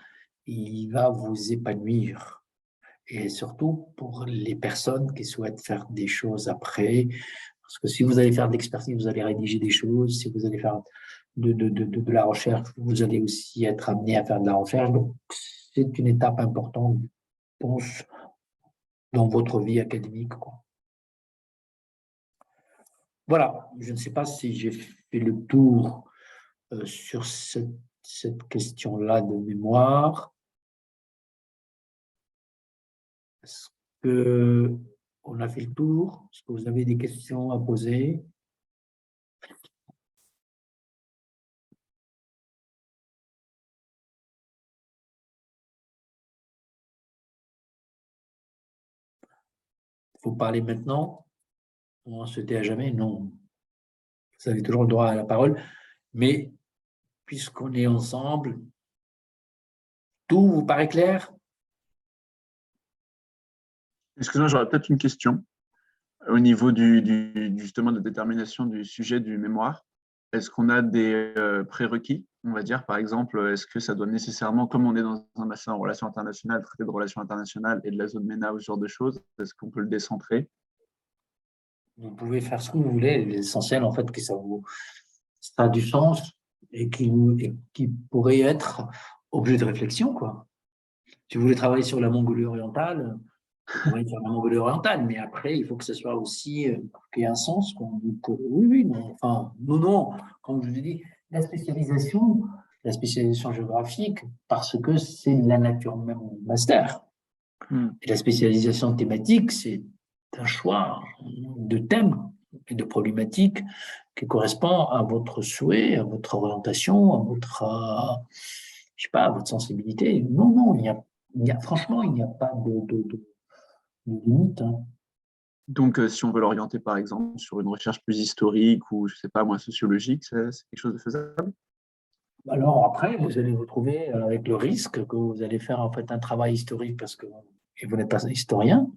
il va vous épanouir. Et surtout pour les personnes qui souhaitent faire des choses après, parce que si vous allez faire de l'expertise, vous allez rédiger des choses, si vous allez faire de la recherche, vous allez aussi être amené à faire de la recherche. Donc, c'est une étape importante, je pense, dans votre vie académique, quoi. Voilà, je ne sais pas si j'ai fait le tour sur cette question-là de mémoire. Est-ce qu'on a fait le tour? Est-ce que vous avez des questions à poser? Il faut parler maintenant? On se tait à jamais? Non. Vous avez toujours le droit à la parole. Mais puisqu'on est ensemble, tout vous paraît clair? Excusez-moi, j'aurais peut-être une question au niveau justement de détermination du sujet du mémoire. Est-ce qu'on a des prérequis, on va dire, par exemple, est-ce que ça doit nécessairement, comme on est dans un master en relations internationales, traité de relations internationales et de la zone MENA ou ce genre de choses, est-ce qu'on peut le décentrer? Vous pouvez faire ce que vous voulez. L'essentiel, en fait, que ça a du sens et qui pourrait être objet de réflexion, quoi. Si vous voulez travailler sur la Mongolie orientale, vous pourrez faire la Mongolie orientale, mais après, il faut que ce soit aussi qu'il y ait un sens, quoi. Donc, oui, oui, non, enfin, non, comme je vous ai dit, la spécialisation géographique, parce que c'est la nature même du master. Et la spécialisation thématique, c'est un choix de thèmes et de problématiques qui correspond à votre souhait, à votre orientation, à votre, je sais pas, à votre sensibilité. Non, franchement, il n'y a pas de limite, hein. Donc, si on veut l'orienter, par exemple, sur une recherche plus historique ou, je ne sais pas, moins sociologique, c'est quelque chose de faisable? Alors après, vous allez vous trouver avec le risque que vous allez faire en fait un travail historique parce que et vous n'êtes pas historien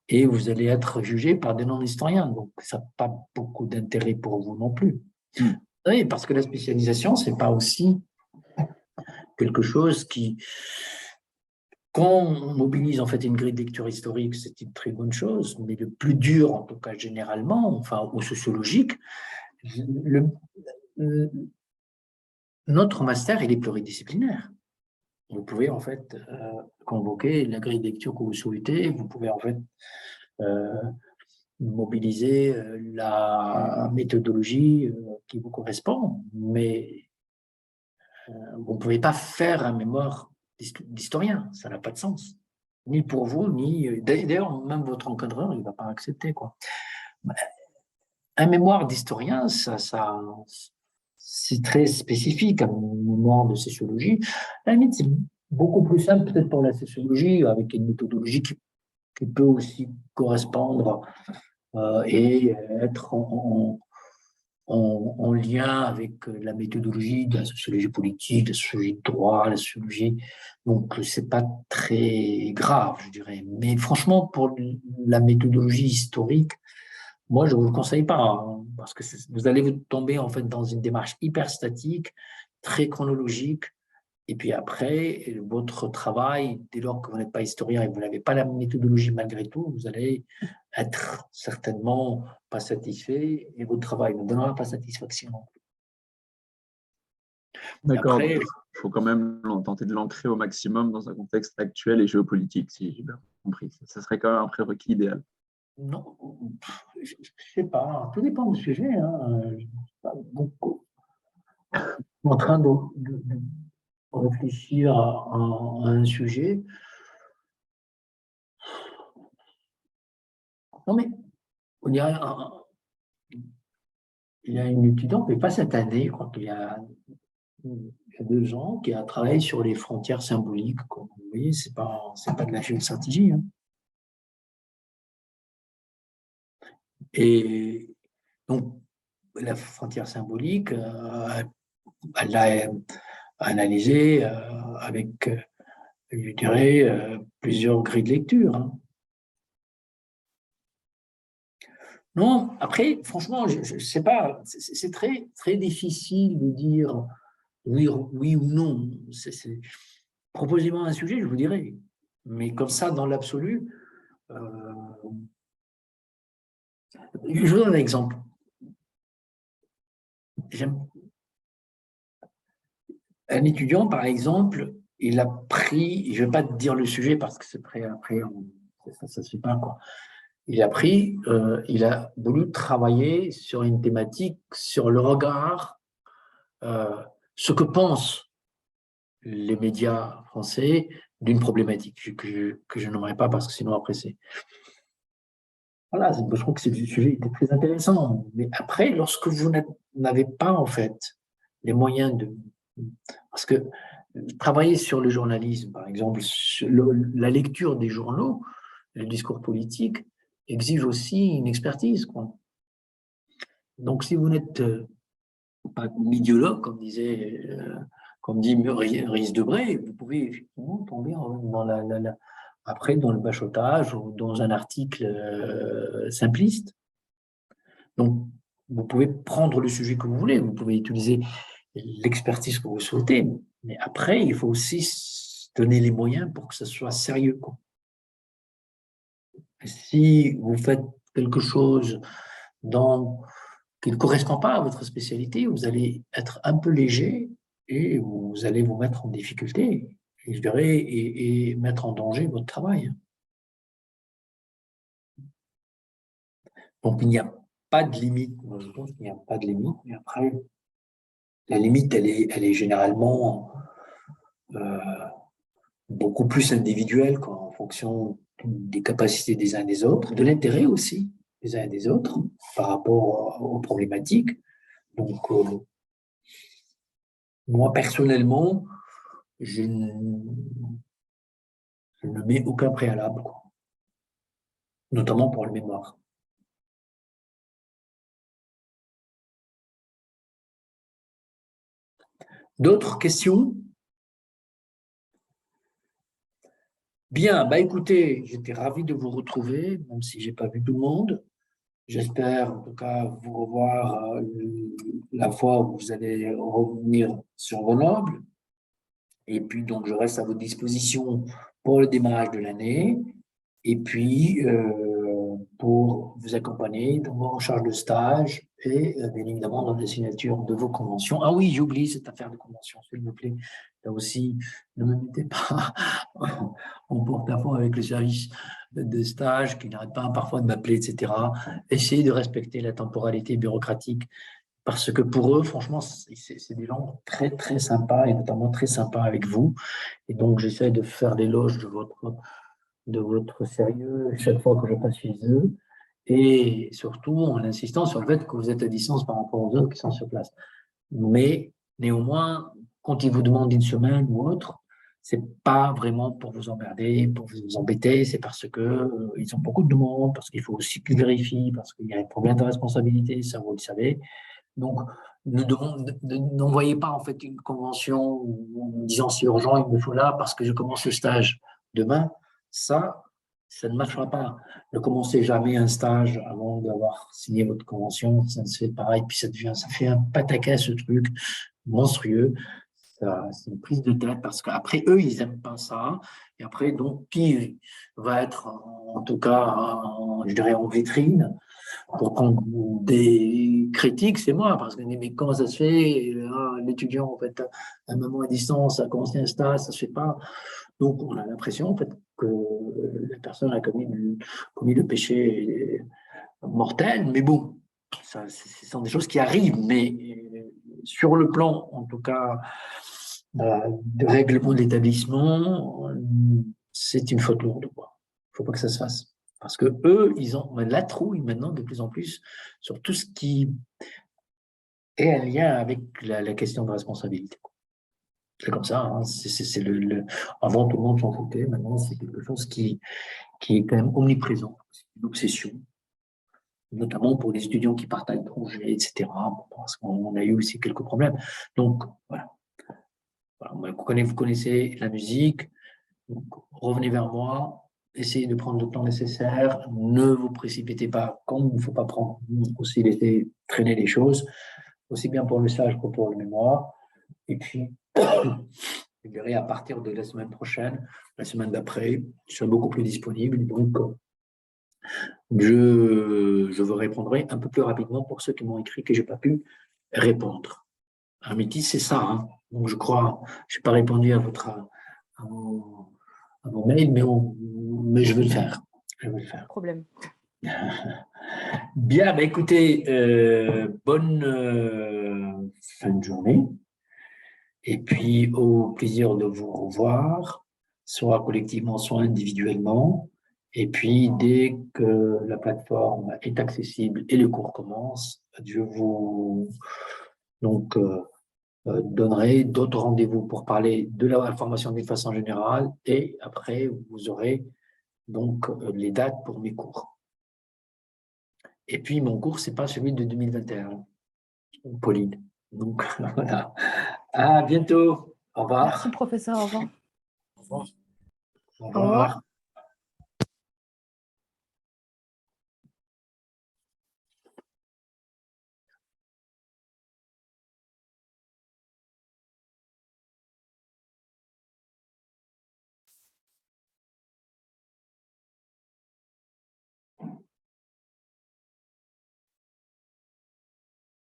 et vous allez être jugé par des non-historiens. Donc, ça n'a pas beaucoup d'intérêt pour vous non plus. Oui, parce que la spécialisation, c'est pas aussi quelque chose qui, quand on mobilise en fait une grille de lecture historique, c'est une très bonne chose, mais le plus dur, en tout cas généralement, enfin, ou sociologique, notre master, il est pluridisciplinaire. Vous pouvez en fait convoquer la grille de lecture que vous souhaitez, vous pouvez en fait mobiliser la méthodologie qui vous correspond, mais vous ne pouvez pas faire un mémoire d'historien, ça n'a pas de sens. Ni pour vous, ni... D'ailleurs, même votre encadreur, il ne va pas accepter, quoi. Un mémoire d'historien, c'est très spécifique, un mémoire de sociologie. À la limite, c'est beaucoup plus simple peut-être pour la sociologie, avec une méthodologie qui peut aussi correspondre et être en lien avec la méthodologie de la sociologie politique, de la sociologie de droit, la sociologie. Donc, c'est pas très grave, je dirais. Mais franchement, pour la méthodologie historique, moi, je ne vous le conseille pas, hein, parce que vous allez vous tomber en fait dans une démarche hyper statique, très chronologique. Et puis après, votre travail, dès lors que vous n'êtes pas historien et que vous n'avez pas la méthodologie malgré tout, vous allez être certainement pas satisfait et votre travail ne donnera pas satisfaction. D'accord, donc Après, il faut quand même tenter de l'ancrer au maximum dans un contexte actuel et géopolitique, si j'ai bien compris. Ça serait quand même un prérequis idéal. non, je ne sais pas, tout dépend du sujet, hein. Je suis pas beaucoup en train de réfléchir à un sujet. Non, mais il y a, il y a une étudiante, mais pas cette année, je crois qu'il y a 2 ans, qui a travaillé sur les frontières symboliques, quoi. Vous voyez, c'est pas de la géostratégie, hein. Et donc, la frontière symbolique, elle l'a analysée avec je dirais, plusieurs grilles de lecture. Hein. Non, après, franchement, je ne sais pas, c'est très, très difficile de dire oui, oui ou non. Proposez-moi un sujet, je vous dirai. Mais comme ça, dans l'absolu, je vous donne un exemple. Un étudiant, par exemple, il a pris, je ne vais pas te dire le sujet parce que c'est après, ça ne se fait pas, quoi. Il a voulu travailler sur une thématique, sur le regard, ce que pensent les médias français d'une problématique que je n'aimerais pas parce que sinon après c'est. Voilà, je trouve que ce sujet était très intéressant. Mais après, lorsque vous n'avez pas en fait les moyens de. Parce que travailler sur le journalisme, par exemple, la lecture des journaux, le discours politique, exige aussi une expertise, quoi. Donc, si vous n'êtes pas médiologue, comme dit Maurice Debré, vous pouvez effectivement tomber après dans le bachotage ou dans un article simpliste. Donc, vous pouvez prendre le sujet que vous voulez, vous pouvez utiliser l'expertise que vous souhaitez, mais après, il faut aussi se donner les moyens pour que ce soit sérieux, quoi. Et si vous faites quelque chose qui ne correspond pas à votre spécialité, vous allez être un peu léger et vous allez vous mettre en difficulté, et je dirais, et mettre en danger votre travail. Donc, il n'y a pas de limite. Moi, je pense qu'il n'y a pas de limite, mais après, la limite, elle est généralement beaucoup plus individuelle, quoi, en fonction des capacités des uns et des autres, de l'intérêt aussi des uns et des autres par rapport aux problématiques. Donc, moi, personnellement, je ne mets aucun préalable, quoi, notamment pour le mémoire. D'autres questions? Bien, bah écoutez, j'étais ravi de vous retrouver, même si je n'ai pas vu tout le monde. J'espère en tout cas vous revoir la fois où vous allez revenir sur Grenoble. Et puis, donc, je reste à votre disposition pour le démarrage de l'année et puis pour vous accompagner dans vos recherches de stage et bien évidemment dans la signature de vos conventions. Ah oui, j'oublie cette affaire de convention, s'il vous plaît. Là aussi, ne me mettez pas en porte-à-faux avec le service de stage qui n'arrête pas parfois de m'appeler, etc. Essayez de respecter la temporalité bureaucratique parce que pour eux, franchement, c'est des gens très, très sympas et notamment très sympas avec vous. Et donc, j'essaie de faire l'éloge de votre sérieux chaque fois que je passe chez eux et surtout en insistant sur le fait que vous êtes à distance par rapport aux autres qui sont sur place. Mais néanmoins, quand ils vous demandent une semaine ou autre, c'est pas vraiment pour vous emmerder, pour vous embêter, c'est parce que ils ont beaucoup de demandes, parce qu'il faut aussi qu'ils vérifient, parce qu'il y a un problème de responsabilité, ça vous le savez. Donc, n'envoyez pas en fait une convention en disant c'est urgent, il me faut là parce que je commence le stage demain. Ça ne marchera pas. Ne commencez jamais un stage avant d'avoir signé votre convention. Ça se fait pareil, puis ça fait un pataquès ce truc monstrueux. C'est une prise de tête parce qu'après eux, ils n'aiment pas ça. Et après, donc, qui va être en tout cas, je dirais, en vitrine pour prendre des critiques, c'est moi, parce que mais comment ça se fait, l'étudiant, en fait, un moment à distance, a commencé un stage, ça se fait pas. Donc, on a l'impression, en fait, que la personne a commis le péché mortel, mais bon, ce sont des choses qui arrivent, mais sur le plan, en tout cas, de règlement de l'établissement, c'est une faute lourde, quoi. Il ne faut pas que ça se fasse. Parce que eux, ils ont la trouille maintenant de plus en plus sur tout ce qui est en lien avec la question de responsabilité. C'est comme ça. Hein. Avant, tout le monde s'en foutait. Maintenant, c'est quelque chose qui est quand même omniprésent. C'est une obsession, notamment pour les étudiants qui partent à l'étranger, etc. Parce qu'on a eu aussi quelques problèmes. Donc, voilà. Vous connaissez la musique. Donc, revenez vers moi, essayez de prendre le temps nécessaire, ne vous précipitez pas, comme il ne faut pas prendre aussi laisser traîner les choses, aussi bien pour le stage que pour le mémoire. Et puis, je dirais à partir de la semaine prochaine, la semaine d'après, je serai beaucoup plus disponible. Donc, je vous répondrai un peu plus rapidement pour ceux qui m'ont écrit que je n'ai pas pu répondre. Un métis, c'est ça. Hein. Donc, je crois, je n'ai pas répondu à vos mails, mais je vais le faire. Je vais le faire. Problème. Bien, bah écoutez, bonne fin de journée. Et puis, au plaisir de vous revoir, soit collectivement, soit individuellement. Et puis, dès que la plateforme est accessible et le cours commence, je vous donnerai d'autres rendez-vous pour parler de la formation d'une façon générale. Et après, vous aurez donc les dates pour mes cours. Et puis, mon cours, ce n'est pas celui de 2021, Pauline. Donc, voilà. À bientôt. Au revoir. Merci, professeur. Au revoir. Au revoir. Au Au revoir. revoir.